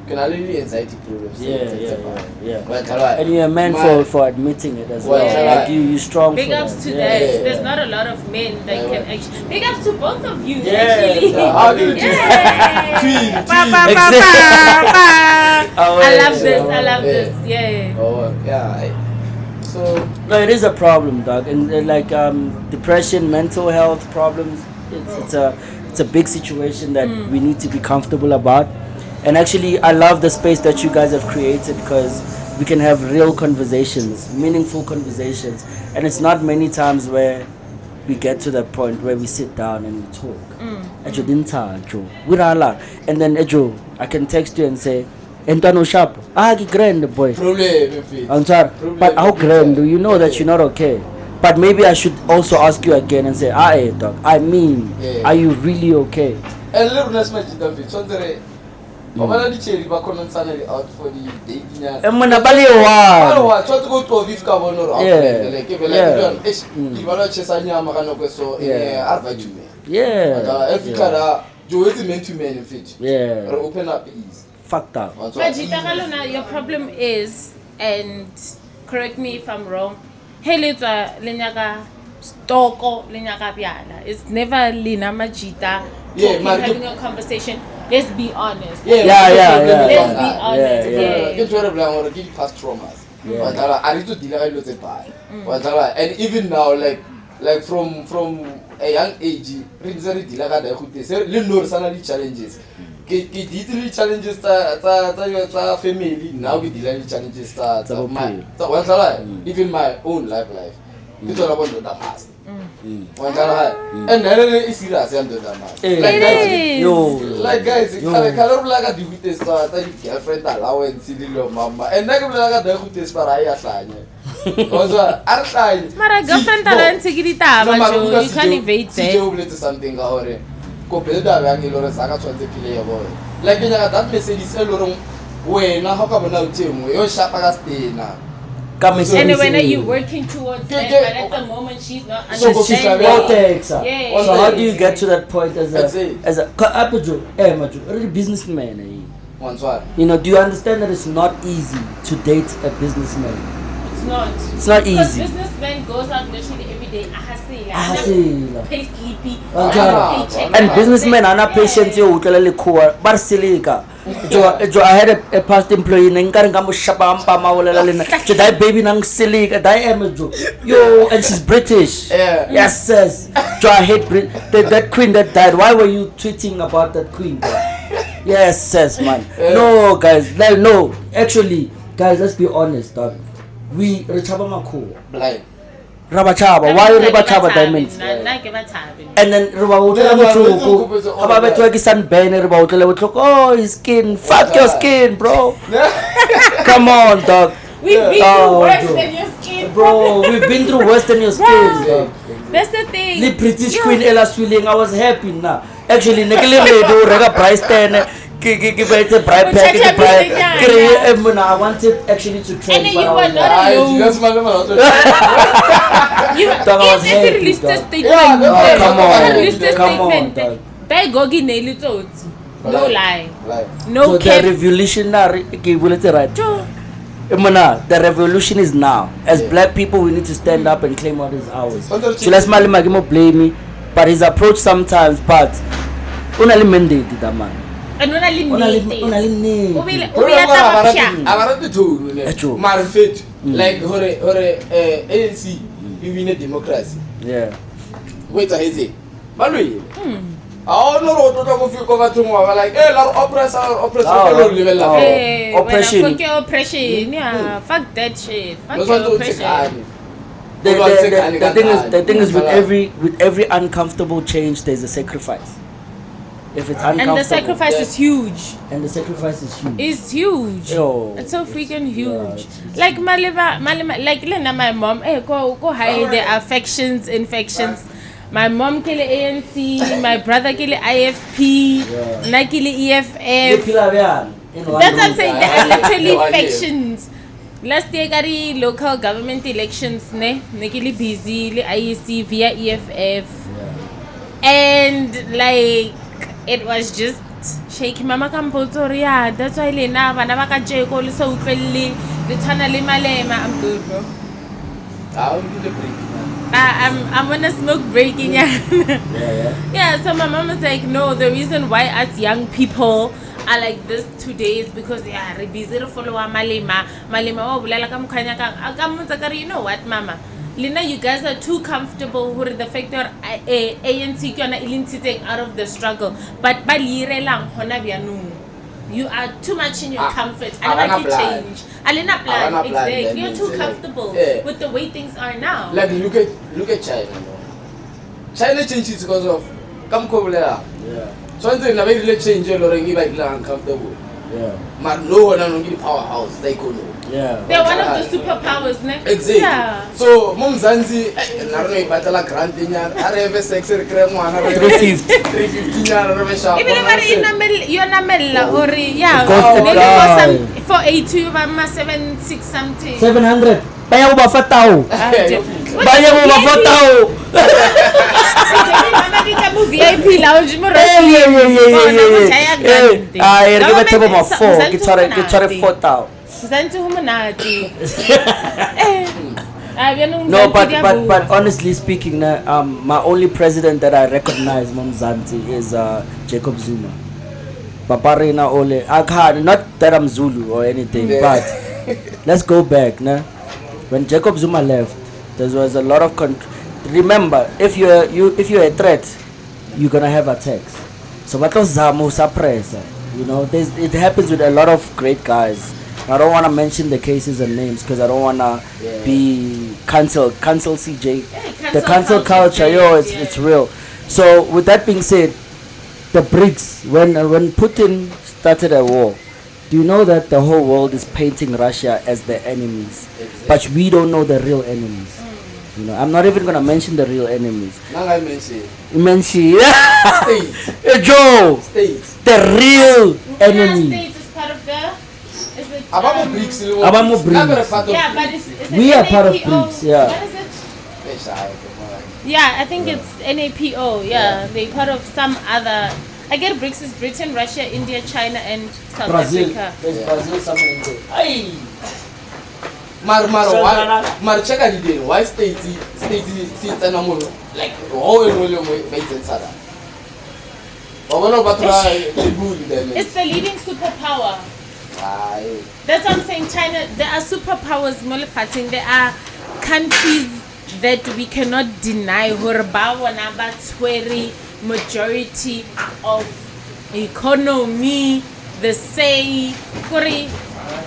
can really anxiety problems. Yeah. And you're a man for admitting it as well. Like you strong. Big for ups that. to that. There's not a lot of men that can actually. Big ups to both of you. Actually. How do you do it? I love this. Yeah. Oh yeah. So no, it is a problem, dog, and like depression, mental health problems. It's a big situation that we need to be comfortable about. And actually, I love the space that you guys have created because we can have real conversations, meaningful conversations, and it's not many times where we get to that point where we sit down and we talk. And then I can text you and say, Entano sharp. Grand boy. I'm sorry. But how grand do you know that you're not okay? But maybe I should also ask you again and say, dog. I mean, are you really okay? And little less much David. So there out for the dating. I'm gonna buy you one. Try to go to a Vivka or open up ease. Fucked up. But your problem is, and correct me if I'm wrong, it's never Lina Majita having a conversation. Let's be honest. Yeah. Let's be honest. Get to give past traumas. I need to deal with it. And even now, like from a young age, challenges. Ke challenges ta family now we deal with challenges ta even my own life it's all about the past and then it's serious and the past like guys color like do with this girlfriend allowance little mama and like do with this para ya hlanye also are mara girlfriend allowance ke ditaba jo you can't evade that CeeJay something gore go build up yang ilore saka tshwantse pile ya boy like nya that message is elorong wena ha ka bona uthemo yo shapa ka stena and when are you working towards that but at the moment she's not understanding so how do you get to that point as a apojo already businessman you know, do you understand that it's not easy to date a businessman? It's not easy. Because businessman goes out literally every day. Pay sleepy. And businessmen are not patient. You utlele kuwa barsilika. Jo I had a past employee nengkar ngamu shabampa mawala lena. Jo dai baby nang silika dai emejo. Yo, and she's British. Yes. Jo I hate that queen that died. Why were you tweeting about that queen? Yes, man. No, guys. Like, no. Actually, guys, let's be honest, dog. We Rachaba Mako. Blind. Rabachaba. Why Rabachaba diamonds? And then oh, his skin. Fuck your skin, bro. Come on, dog. We've been through worse than your skin, bro. We've been through worse than your skin. That's the thing. The British Queen Ella Swilling, I was happy now. Actually, Rega price 10. I wanted actually to try. And then you were not alone. Come on. No lie. No cap. The revolutionary. The revolution is now. As black people, we need to stand up and claim what is ours. Blame me, but his approach sometimes, but only mandate that man. And ona le nnete. Ona le nnete. O be ya taba pya. Abarate tone ne. Mara fit like hore ANC you win a democracy. Yeah. Wait a heze. Balwe. Ah no ro to go fi ko batho mo ba like la oppressor ko level la. Oppression. Fuck oppression. Yeah, fuck that shit. Fuck oppression. The thing is with every uncomfortable change there's a sacrifice. If it's uncomfortable. And the sacrifice is huge. It's huge. Yo, it's so freaking huge. Like Malima, like Lena, my mom, go hide the affections, infections. My mom kill ANC, my brother kill IFP, I kill EFF. That's what I'm saying. They are literally factions. Last year, the local government elections, ne busy, IEC via EFF, and like it was just shaky. Mama Kampotoria. That's why Lena, Vanavaka Jeko, so friendly, the Tanali Malema. I'm good, bro. I'm on a smoke break in yeah. So my mom was like, no, the reason why us young people are like this today is because they are busy to follow Malema. Oh, you know what, Mama? Lina, you guys are too comfortable with the fact that ANC is out of the struggle. But you are too much in your comfort. I like you change. Alina plan. Exactly. You're too comfortable with the way things are now. Like look at China. China changes because of Kamkovela. Yeah. Something na very change or uncomfortable. Yeah. But no one on the powerhouse they go know. Yeah. They're one of the superpowers, ne? Exactly. Yeah. So Mom Zanzi narno batala grande nya areve sex recreation 350 nya areve shop. Even if you're namella or maybe for 82 mama 76 something. 700. Baya uba fatao. Baya uba fatao. Mama dika mu VIP lounge mo give a table of 4. Kitore 4,000. No, but honestly speaking, my only president that I recognize, Mzansi, is Jacob Zuma. Paparina Ole. Not that I'm Zulu or anything, but let's go back. When Jacob Zuma left, there was a lot of remember, if you're a threat, you're gonna have attacks. So what was Zamo suppressor? You know, it happens with a lot of great guys. I don't want to mention the cases and names because I don't want to be cancel CeeJay. The cancel culture, it's real. So with that being said, the BRICS, when Putin started a war, do you know that the whole world is painting Russia as the enemies? Exactly. But we don't know the real enemies. You know, I'm not even gonna mention the real enemies. Mention Joe. States. The real enemy. States is part of the. Abamo BRICS. Yeah, but it's we are part of BRICS. Yeah. What is it? Yeah, I think it's NAPO. Yeah, they're part of some other. I get BRICS is Britain, Russia, India, China, and South Africa. There's Brazil somewhere in there. Aye. Mar check the why states and like all it's the leading superpower. That's what I'm saying. China, there are superpowers. There are countries that we cannot deny. Majority of economy, the say,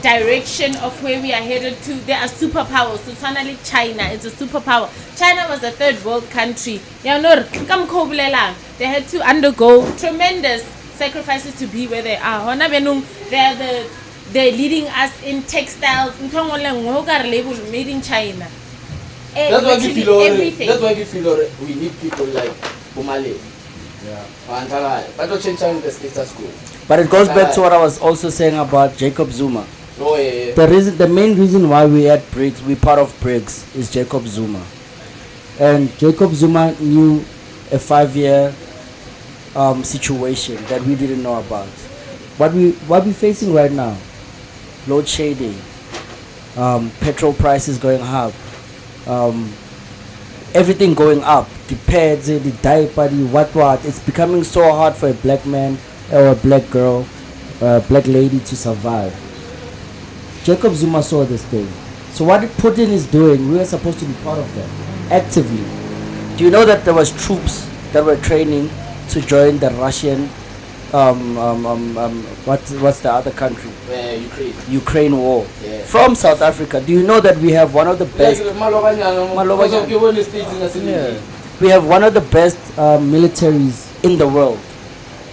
direction of where we are headed to. There are superpowers. So finally, China is a superpower. China was a third world country. They had to undergo tremendous sacrifices to be where they are. They're leading us in textiles. Made in China. That's why we feel everything. That's why we feel we need people like Umale. Yeah. But change the status quo. But it goes back to what I was also saying about Jacob Zuma. Oh yeah. The main reason why we at BRICS, we part of BRICS, is Jacob Zuma. And Jacob Zuma knew a 5-year situation that we didn't know about. What we facing right now, load shedding, petrol prices going up, everything going up, the pads, the diaper, the what. It's becoming so hard for a black man or a black girl, black lady to survive. Jacob Zuma saw this thing. So what Putin is doing, we are supposed to be part of that actively. Do you know that there was troops that were training to join the Russian what's the other country? Ukraine war. Yeah. From South Africa. Do you know that we have one of the best Yeah. we have one of the best militaries in the world.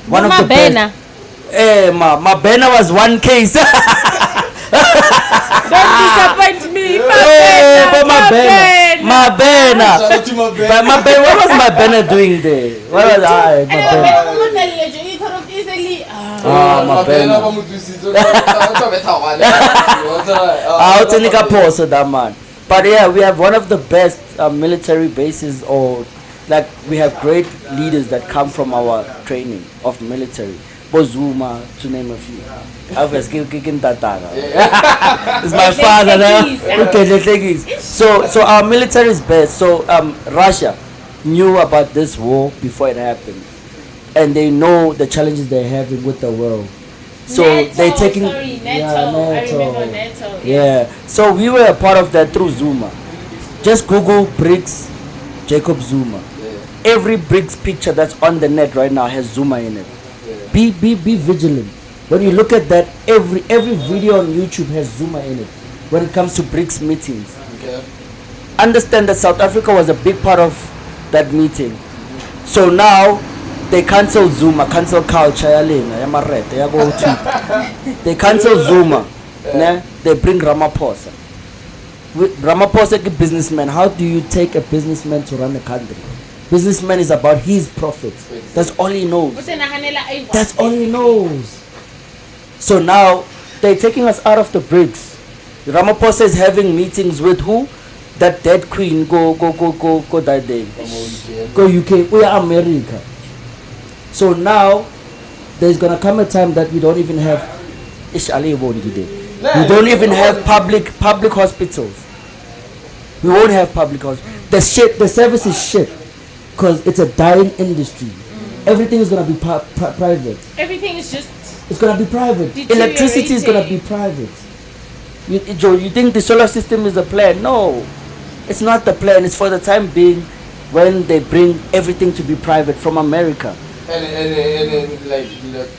One of the Bena. best. Mabena was one case. Don't disappoint me. Mabena. What was Mabena doing there? What was I? But yeah, we have one of the best military bases, or like we have great leaders that come from our training of military. Bozuma, to name a few. It's my father. Okay, so our military is best. So Russia knew about this war before it happened, and they know the challenges they're having with the world. So they're taking NATO. I remember NATO. Yeah. So we were a part of that through Zuma. Just Google BRICS, Jacob Zuma. Every BRICS picture that's on the net right now has Zuma in it. Be vigilant. When you look at that, every video on YouTube has Zuma in it. When it comes to BRICS meetings, Okay. understand that South Africa was a big part of that meeting. So now they cancel Zuma, cancel culture. They cancel Zuma. Ne? They bring Ramaphosa. Ramaphosa is a businessman. How do you take a businessman to run a country? Businessman is about his profits. That's all he knows. That's all he knows. So now they're taking us out of the BRICS. Ramaphosa is having meetings with who? That dead queen. Go that day. Go UK. We are America. So now there's gonna come a time that we don't even have. We don't even have public hospitals. We won't have public hospitals. The service is shit. Because it's a dying industry. Everything is going to be private. Everything is just... It's going to be private. Electricity is going to be private. You think the solar system is the plan? No. It's not the plan. It's for the time being when they bring everything to be private from America. And like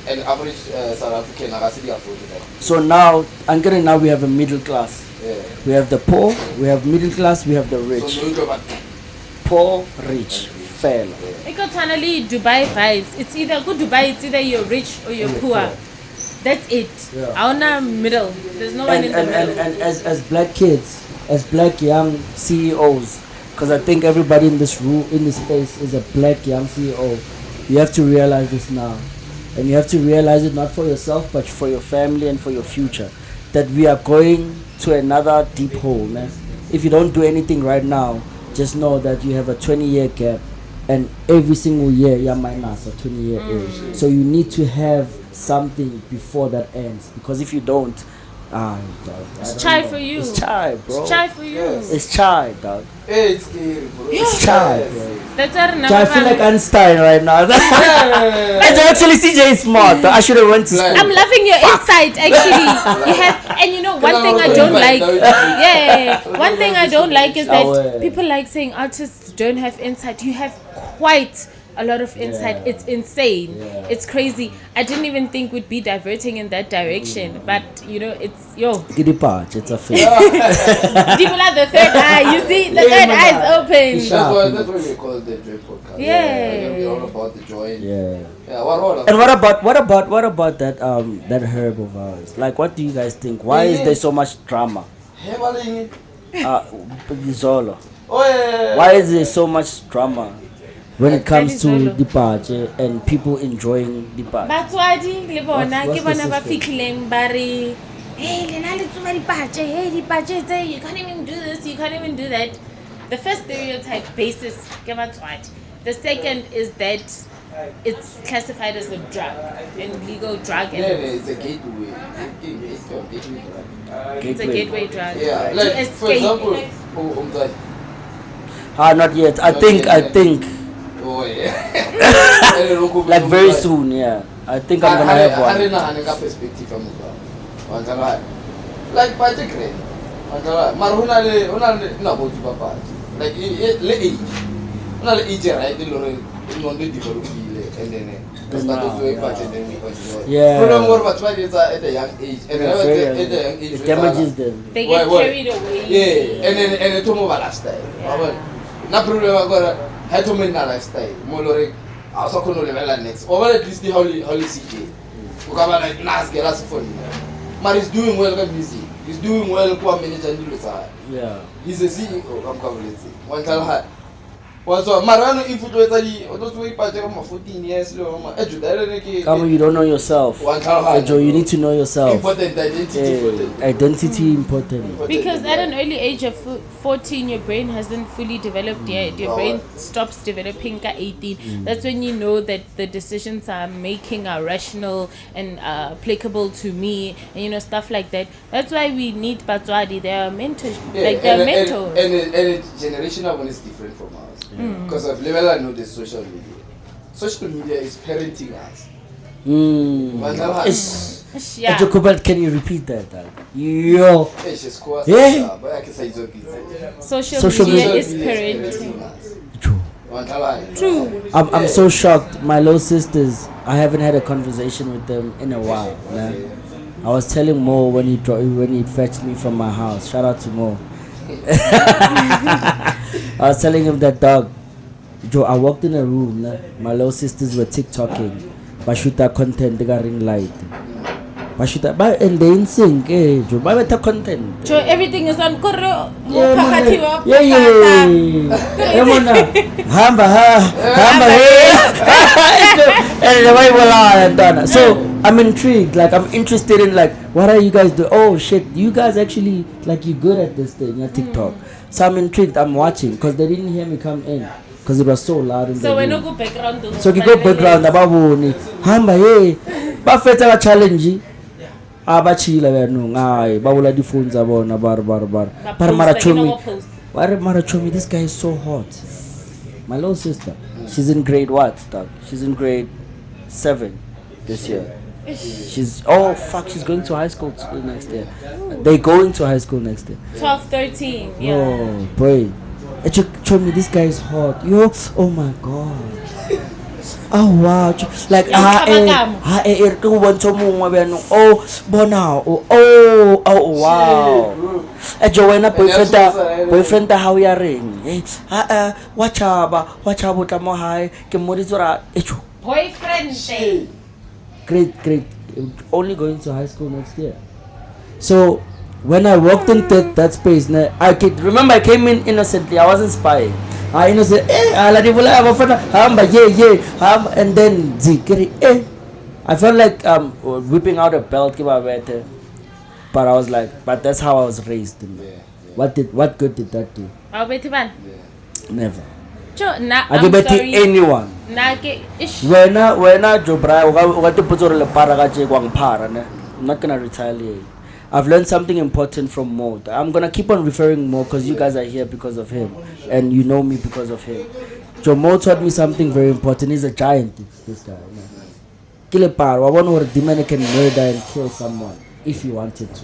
an average South African, I can afford that. So now we have a middle class. Yeah. We have the poor, we have middle class, we have the rich. So Poor, rich, fair. Finally, Dubai vibes. It's either good Dubai, it's either you're rich or you're poor. That's it. Our middle. There's no one in the middle. And as black kids, as black young CEOs, because I think everybody in this room, in this space, is a black young CEO. You have to realize this now, and you have to realize it not for yourself, but for your family and for your future. That we are going to another deep hole, man. If you don't do anything right now, just know that you have a 20-year gap, and every single year you're minus a 20-year age. So you need to have something before that ends, because if you don't, it's chai for you. It's chai, bro. It's chai for you. It's chai, dog. hey, it's scary, bro. It's chai, bro. That's our number. So I feel like Einstein right now. And actually, CeeJay is smart. I should have went to school. I'm loving your insight. Actually, you have, and you know, one thing I don't like. One thing I don't like is that people like saying artists don't have insight. You have quite a lot of insight. It's insane. It's crazy. I didn't even think we'd be diverting in that direction, but you know, it's It's a fair. people have the third eye. You see, the third eye is open. That's why we call it the Joy Podcast. Yeah. We're all about the joy. Yeah. And what about that that herb of ours? Like, what do you guys think? Why is there so much drama? Zolo. Why is there so much drama when it comes to the party and people enjoying the party? Batswadi le bona What's ke the bona ba system? fitlhileng ba re hey lena le tsoma dipatshe hey dipatshe tse you can't even do this, you can't even do that. The first stereotype basis ke batswadi. The second is that it's classified as a drug, an illegal drug, and it's a gateway. it's a gateway drug. Yeah, to like for escape. example, Not yet. I think. oh yeah. Like very soon, yeah. I think I'm gonna have one. Arena perspective of Muzwa. Like particularly. Maruna no go to papa. Like age. Not age right in the develop and then start to wake up and then we continue. Yeah. Problem more but why it's at a young age and then at the young age it damages them. They get carried away. Yeah, and then to move a lifestyle. No problem about how to make a lifestyle. More also couldn't level next. Or at least the holy CeeJay. Because like nice girl as phone. Man is doing well busy. He's doing well for manager and Yeah. he's a CEO of company. One time so Marano if it was a those way part of 14 years Come, you don't know yourself. Joe, you need to know yourself. Important identity. Identity important. Because at an early age of 14, your brain hasn't fully developed yet. Your brain stops developing at 18. That's when you know that the decisions I'm making are rational and applicable to me, and stuff like that. That's why we need Batswadi. They are mentors. Like they're mentors. And generational one is different from ours. Because of level I know the social media. Social media is parenting us. Yeah. Can you repeat that? Yo. Social media is parenting. True. I'm so shocked. My little sisters, I haven't had a conversation with them in a while. Man. I was telling Mo when he fetched me from my house. Shout out to Mo. I was telling him that, dog, Joe, I walked in a room, my little sisters were TikToking, Bashuta content, they got ring light. Bashuta, and they in sync, Joe, buy better content. Joe, everything is on Koro. Yeah. Hamba, so I'm intrigued, like I'm interested in like what are you guys doing? Oh shit, you guys actually like you're good at this thing, your TikTok. So I'm intrigued, I'm watching because they didn't hear me come in because it was so loud in so the room. So when you go background, so you go background, ababoni hamba hey bafetha ka challenge abachila benu hayi babula di phones abona bar mara chomi this guy is so hot. My little sister, she's in grade what, dog? She's in grade 7 this year. She's going to high school next year. They going to high school next year. 12, 13, yeah. Oh boy, show me this guy is hot. Yo, oh my god. Oh wow, like oh wow. Joanna boyfriend how we are ring. Watch out mo high. Ke moditsora boyfriend. Great. Only going to high school next year. So when I walked into that space, I came in innocently. I wasn't spying. I innocent. And then I felt like whipping out a belt. But I was like, but that's how I was raised. What good did that do? Never. I can bet anyone. When I I'm not gonna retaliate. I've learned something important from Mo. I'm gonna keep on referring Mo because you guys are here because of him, and you know me because of him. So Mo taught me something very important. He's a giant. This guy. Kill a power. I want to demon can murder and kill someone if he wanted to.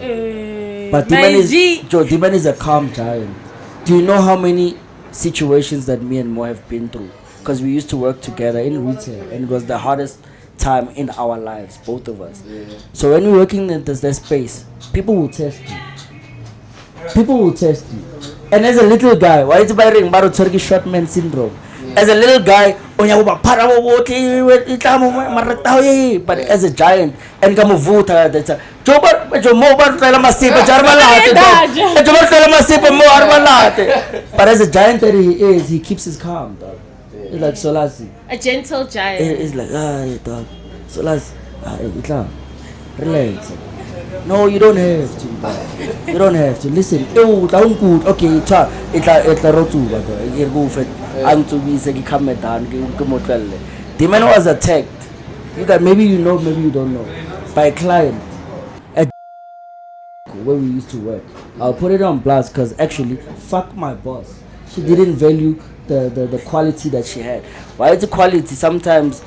But demon is a calm giant. Do you know how many situations that me and Mo have been through? Because we used to work together in retail, and it was the hardest time in our lives, both of us. So when we're working in this space, people will test you. And as a little guy, why is it by ring Turkish short man syndrome? As a little guy, but as a giant, and come vuta that's a but as a giant that he is, he keeps his calm, dog. He's like Solasi. A gentle giant. He's like, dog. Solasi. Relax. No, you don't have to, dog. You don't have to. Listen. Oh, down good. Okay, it's a rotu, but you go for and to be say come down. The man was attacked. You got maybe you know, maybe you don't know. By a client at where we used to work. I'll put it on blast because actually, fuck my boss. She didn't value the quality that she had. Why is the quality? Sometimes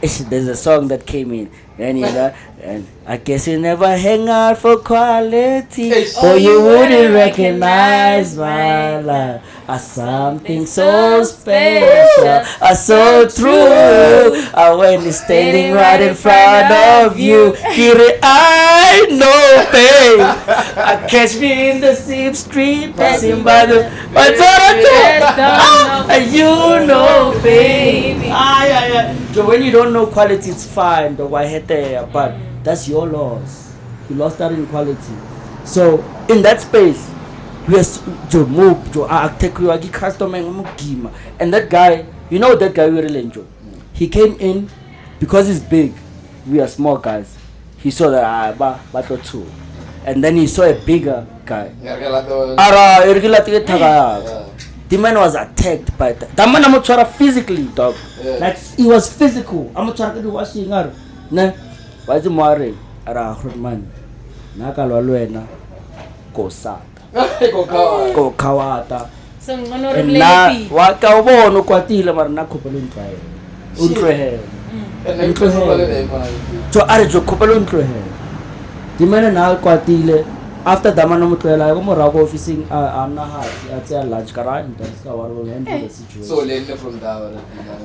there's a song that came in, and you know, and I guess you never hang out for quality, or you wouldn't recognize my love as something so special, so true. When it's standing right in front of you, Kiri, I know pain. I catch me in the same street, passing by the. You know, baby. So when you don't know quality, it's fine. The white head there, but that's your loss. You lost that in quality. So in that space, we are to move to take you customer and that guy, you know that guy we really enjoy. He came in because he's big. We are small guys. He saw that battle too, and then he saw a bigger guy. The man was attacked by that. The man I'm trying physically, dog. Like he was physical. I'm trying to do washing her. Nah, why is he worried? Man, Nakalwena, go sad. Go kawata. So Na waka ubono kwatile mara nakupela untwaye. Untwehe. So arejo kupela untwehe. The man na kwatile. After the man mutwela ko morago officing amna hati atya lunch kara intense ka waro handle the situation. So learn from that.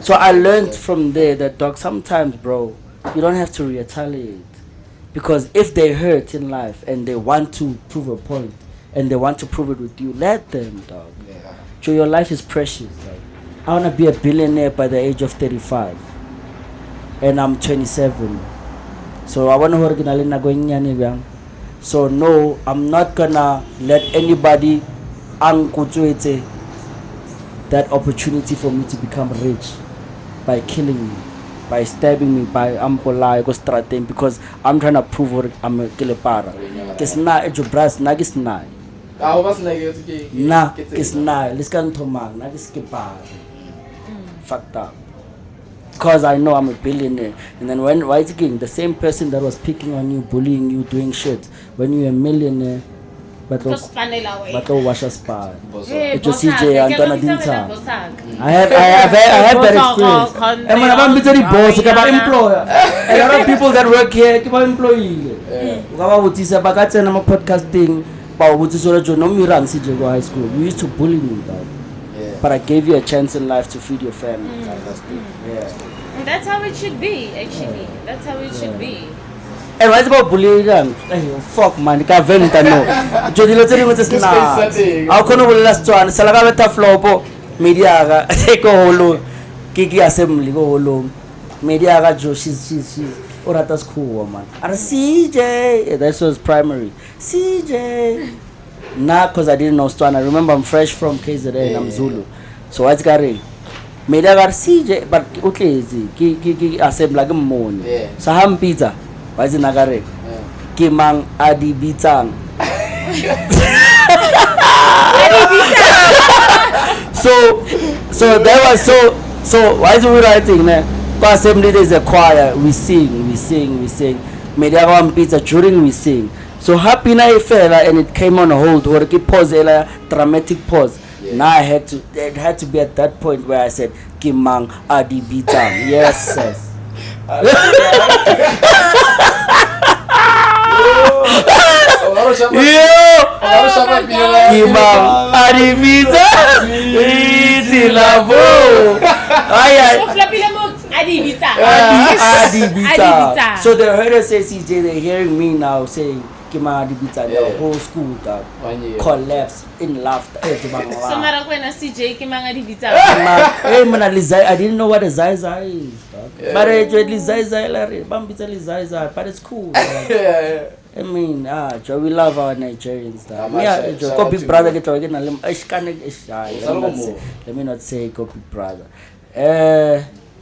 So I learned from there that dog sometimes bro you don't have to retaliate, because if they hurt in life and they want to prove a point and they want to prove it with you, let them, dog. Yeah. So your life is precious. Like, I want to be a billionaire by the age of 35 and I'm 27, so I want to work in. So no, I'm not gonna let anybody that opportunity for me to become rich by killing me, by stabbing me, by ampola strategy, because I'm trying to prove what I'm a kilepara. It's not a jobras, nagis na. Na, it's not. Let's go to man, nagis kipara. Fucked up. Because I know I'm a billionaire. And then when White King, the same person that was picking on you, bullying you, doing shit, when you're a millionaire, but wash a spa. It was CeeJay and Donadinta. I have that experience. And when I'm busy boss, I'm an employer. A lot of people that work here, I'm an employee. I'm a podcast thing. High school. You used to bully me, dog. But I gave you a chance in life to feed your family. Yeah. And that's how it should be, actually. That's how it should be. And what's about bullying? Fuck man, you can't vent no. Jodi lo tiri ngotse sna. How can we last one? Salaga beta flopo. Media ga take holo. Kiki assembly go holo. Media ga jo she's orata school man. And CeeJay, that was primary. CeeJay. Nah, cause I didn't know Stwana. I remember I'm fresh from KZN and I'm Zulu. So what's going? Media got CeeJay, but okay, ki assembly like mon. So ham pizza. What's in Nagare? Kimang adi bitang. So that was so why is we writing ne? Cause assembly there's a choir, we sing. Media got pizza during we sing. So happy na fella and it came on a hold or keep pause a dramatic pause. Now it had to be at that point where I said Kimang adi bitang. Yes, yes. Kimang adi bitang. Easy lavo. Adibita. So they heard us say CeeJay, they're hearing me now saying Kimang Adibita. The whole school collapsed in laughter. So Marakwena CeeJay Kimang Adibita. Hey man, I didn't know what a Zai is. But I enjoyed Zai, but it's cool. I mean, we love our Nigerians. Yeah, go big brother get let me not say go big brother.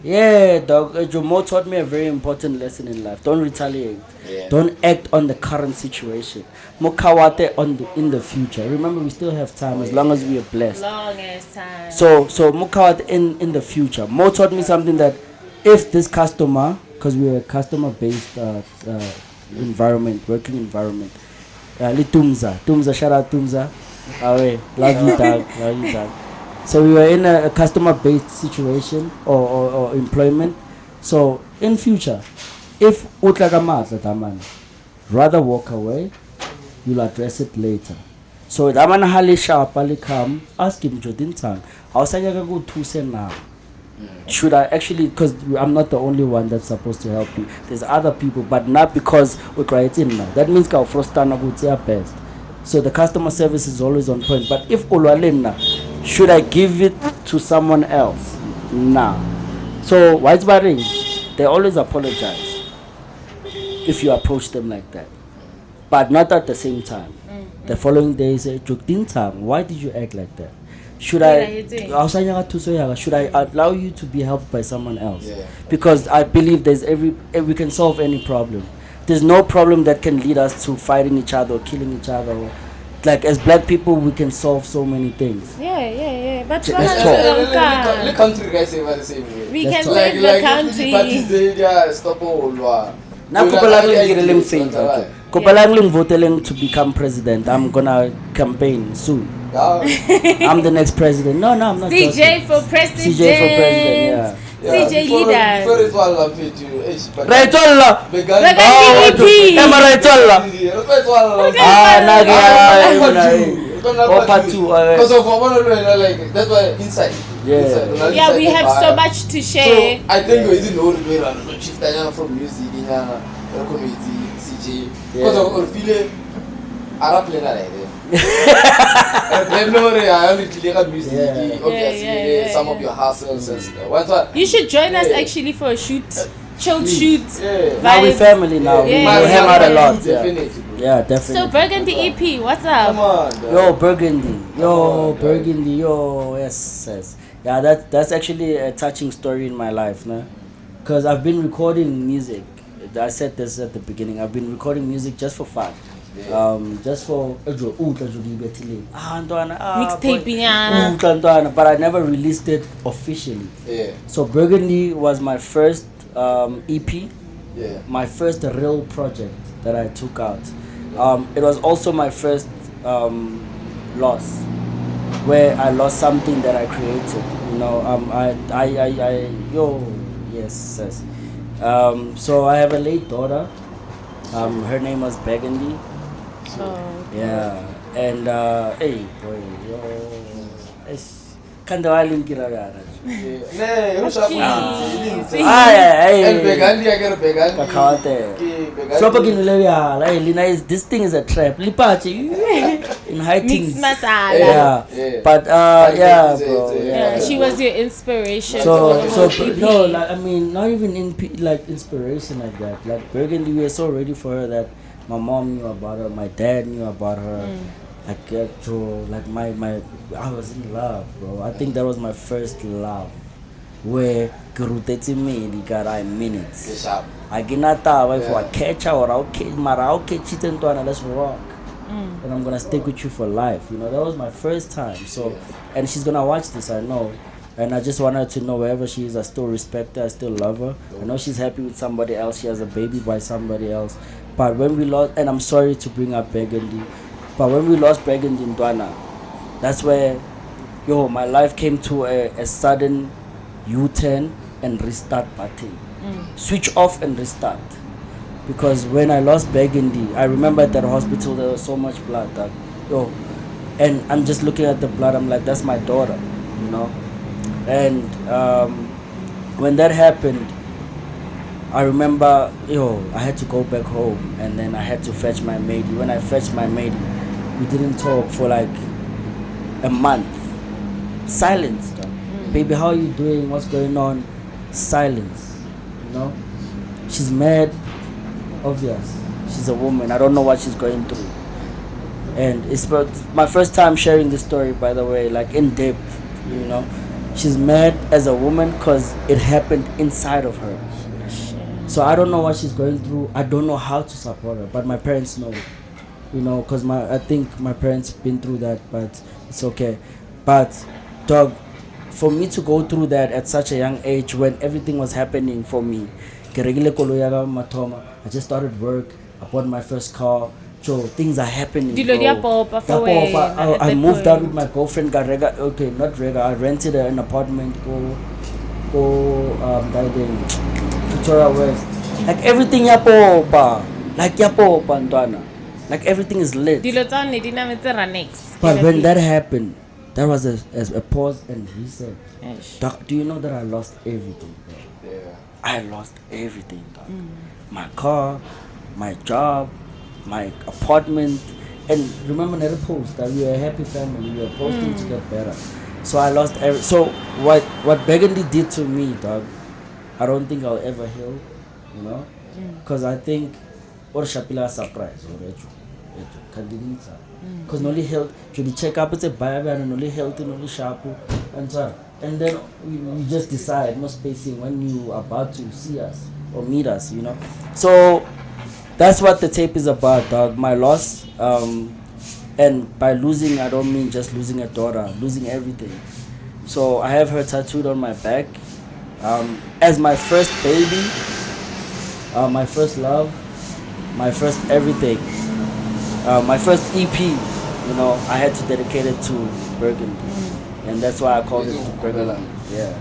Yeah, dog. Jomo taught me a very important lesson in life. Don't retaliate. Don't act on the current situation. Mokawate in the future. Remember, we still have time as long as we are blessed. Long as time. So Mokawate in the future. Mo taught me something that if this customer, because we're a customer-based environment, working environment. Tumza, shout out Tumza. Love you, dog. So we were in a customer-based situation or employment. So in future, if utlakamata taman, rather walk away, you'll address it later. So taman hali sharp ali come, ask him Jodin Tang, how sayaka go to say now? Should I actually, because I'm not the only one that's supposed to help you. There's other people, but not because we're creating now. That means ka frostana would say best. So the customer service is always on point. But if ulwalena, should I give it to someone else? Nah. So white barring, they always apologize if you approach them like that, but not at the same time. The following day, say, why did you act like that? Should I allow you to be helped by someone else? Yeah. Because I believe we can solve any problem. There's no problem that can lead us to fighting each other or killing each other. Like as black people, we can solve so many things. Yeah. But Let's The country guys say the same way. we Let's can talk. save the country. Stop all. Now, to become president. I'm gonna campaign soon. I'm the next president. No, I'm not. CeeJay for president. CeeJay for president. Yeah. CeeJay leader. Right all. EP. Am I right all? Part two. Because of like that's why inside. Yeah, we have so much to share. So I think we know the way around chief from music in community CeeJay. Because of feeling Arab plan I only music, obviously some of your hustles and stuff. You should join us actually for a shoot. Chilled shoot. Now we're family now. We hang out a lot. Definitely. Yeah, definitely. So Burgundy EP, what's up? Come on. Yo, Burgundy. Yes. Yeah, that's actually a touching story in my life, no? Because I've been recording music. I said this at the beginning. I've been recording music just for fun. Just for mixtape, but I never released it officially. Yeah. So Burgundy was my first EP, my first real project that I took out. It was also my first loss, where I lost something that I created. You know, yes. So I have a late daughter. Her name was Burgundy. Yeah, and hey boy, this thing is a trap. In high things. Yeah. But yeah, bro. Yeah. She was your inspiration. So no, like I mean, not even like inspiration like that. Like Burgundy, we were so ready for her that my mom knew about her, my dad knew about her. Like I was in love, bro. I think that was my first love, where Guruteti me, God, I mean it. I cannot if I catch her or I'll catch it and let's rock. And I'm gonna stick with you for life. You know, that was my first time. So, and she's gonna watch this, I know. And I just want her to know wherever she is, I still respect her, I still love her. I know she's happy with somebody else. She has a baby by somebody else. But when we lost, and I'm sorry to bring up Burgundy, but when we lost Burgundy in Dwana, that's where, my life came to a sudden U-turn and restart button. Switch off and restart. Because when I lost Burgundy, I remember at that hospital there was so much blood that, and I'm just looking at the blood, I'm like, that's my daughter, you know. And when that happened, I remember, I had to go back home, and then I had to fetch my matey. When I fetched my matey, we didn't talk for like a month. Silence. Baby, how are you doing? What's going on? Silence. You know? She's mad. Obvious. She's a woman. I don't know what she's going through. And it's my first time sharing this story, by the way, like in depth, you know. She's mad as a woman because it happened inside of her. So I don't know what she's going through. I don't know how to support her, but my parents know, you know, because I think my parents been through that, but it's okay. But dog, for me to go through that at such a young age when everything was happening for me, I just started work. I bought my first car. So things are happening. I moved out with my girlfriend. I rented an apartment. Pretoria West. Like everything yapopa. Like yapopa ntwana. Like everything is lit. Dilo tsa ne di nametse Ranex. But when that happened, that was a pause and reset. Eish. Dog, do you know that I lost everything, bro? Yeah. I lost everything, dog. My car, my job, my apartment. And remember that post that we were a happy family, we were posting to get better. So I lost every. So what Burgundy did to me, dog, I don't think I'll ever heal, you know, because I think or Shapila surprise or because only health should check up, it's a Bible and only healthy, only sharp and so. And then we just decide no spacing when you are about to see us or meet us, you know. So that's what the tape is about, dog. My loss, and by losing, I don't mean just losing a daughter, losing everything. So I have her tattooed on my back, as my first baby, my first love, my first everything, my first EP. You know, I had to dedicate it to Burgundy, and that's why I called it to Burgundy. Yeah.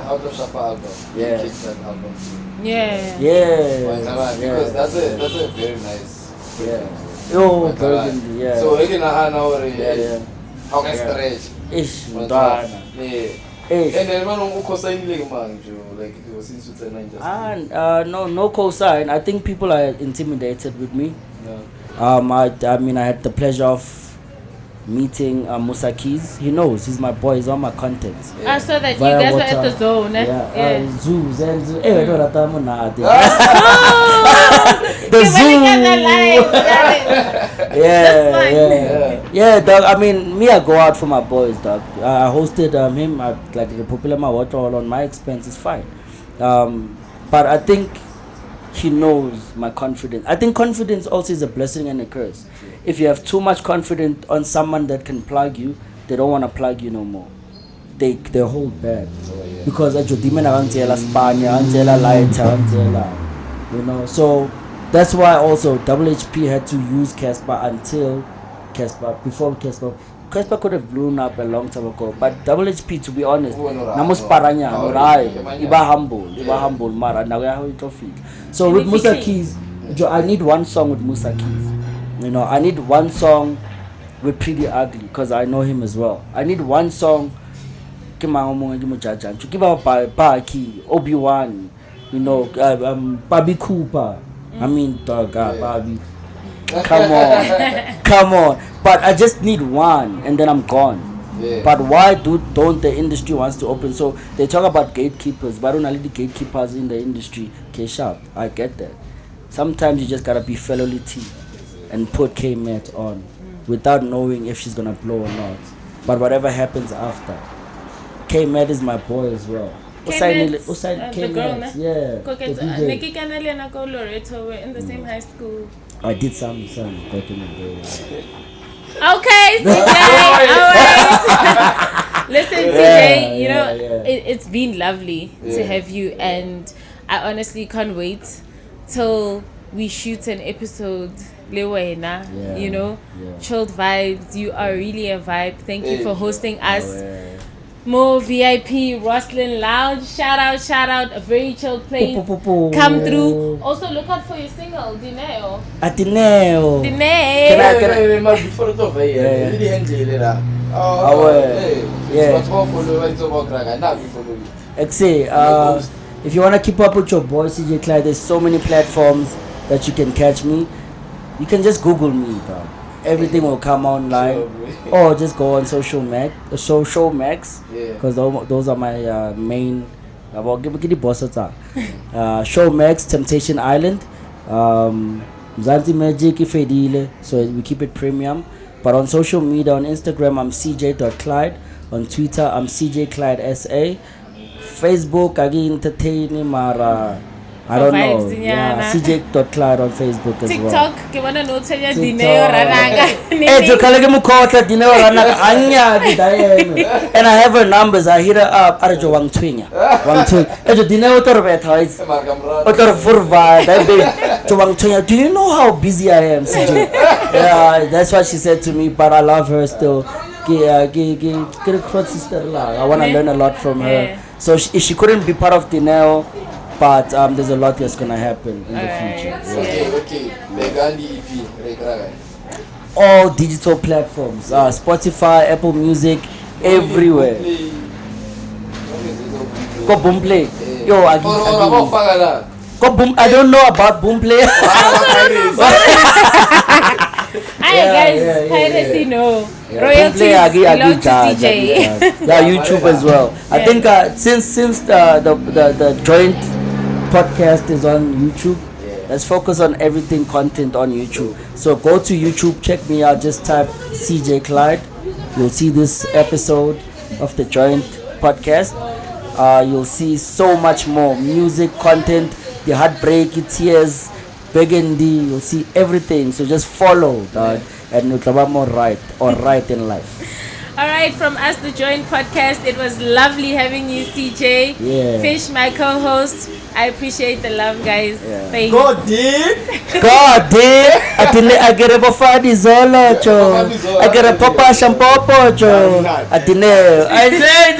Out of Shapa album. Yeah. Kick that album. Yeah. Yeah. Because that's a very nice. Yeah. Yo, Burgundy. Yeah. So again, Yeah. how can stretch? Ish, Yeah. Dana. Ish. And then when you co-sign like it was in Switzerland just. And no cosign. I think people are intimidated with me. No. I mean, I had the pleasure of meeting Musa Keys. He knows, he's my boy, he's on my content. I saw that you Via guys were at water. the zone. Eh? Yeah, zoo, zen zoo. Eh, no, that I'm not. The You zoo. really get that live. That's fine. Yeah, dog. I mean, me, I go out for my boys, dog. I hosted him at like the popular my water all on my expense. It's fine. But I think he knows my confidence. I think confidence also is a blessing and a curse. If you have too much confidence on someone that can plug you, they don't want to plug you no more. They hold back because you know. So that's why also Double HP had to use before Casper could have blown up a long time ago, but Double HP, to be honest, iba humble, mara now feel. So with Musa Keys, I need one song with Musa Keys. You know, I need one song with Pretty Ugly because I know him as well. I need one song. Give Obi-Wan, you know, Bobby Cooper. I mean, dog, Bobby. Come on. But I just need one, and then I'm gone. Yeah. But why don't the industry wants to open? So they talk about gatekeepers, but don't the gatekeepers in the industry. K-sharp, I get that. Sometimes you just gotta be fellowly T and put K-Mat on without knowing if she's gonna blow or not. But whatever happens after, K-Mat is my boy as well. The girl, yeah. The Nikki Canelli and Uncle Loreto were in the same high school. I did some back in the day. Okay, CeeJay, alright. Listen, CeeJay, you know, it's been lovely to have you, and I honestly can't wait till we shoot an episode. You know, chilled vibes. You are really a vibe. Thank you for hosting us. More VIP Roslyn Lounge. Shout out, a very chilled place. Come through. Also look out for your single, Dineo. Dineo. Before it over here, really handle it. If you wanna keep up with your boy CeeJay Clyde, there's so many platforms that you can catch me. You can just Google me, bro. Everything will come online, or just go on Social Max, because those are my main. Show Max, Temptation Island, Mzansi Magic, Ifedile. So we keep it premium. But on social media, on Instagram, I'm CeeJay.Clyde. On Twitter, I'm CeeJay Clyde SA. Facebook, Agi Entertaining, Mara. I don't know. Yeah, CeeJay.Clyde on Facebook as well. TikTok, ke bona no tshenya Dineo Rananga. Dineo Rananga anya bidayeme. And I have her numbers. I hit her up. Arjo wangtwinya. Dineo torbetha is. Otor furva. Wangtwinya. Do you know how busy I am, CeeJay? Yeah, that's what she said to me. But I love her still. Get a sister. I want to learn a lot from her. So if she couldn't be part of Dineo, but there's a lot that's gonna happen in the Alright, future. yeah. Okay. Begandi EP. Rekraga. All digital platforms, Spotify, Apple Music, everywhere. Go Boomplay. Yo, I don't know about Boomplay. Hi guys, piracy no. Royalties belong to CeeJay. Yeah, YouTube as well. I think since the joint podcast is on YouTube, let's focus on everything content on YouTube. So go to YouTube, check me out. Just type CeeJay Clyde. You'll see this episode of the joint podcast. You'll see so much more music content, the heartbreak, tears, burgundy. You'll see everything. So just follow, dog, and you'll be more right in life. All right, from us, the Joint Podcast. It was lovely having you, CeeJay. Yeah. Fish, my co-host. I appreciate the love, guys. Yeah. Thanks. God damn! I get a bofadi zolo, cho. I get a papa shampopo, cho. I said.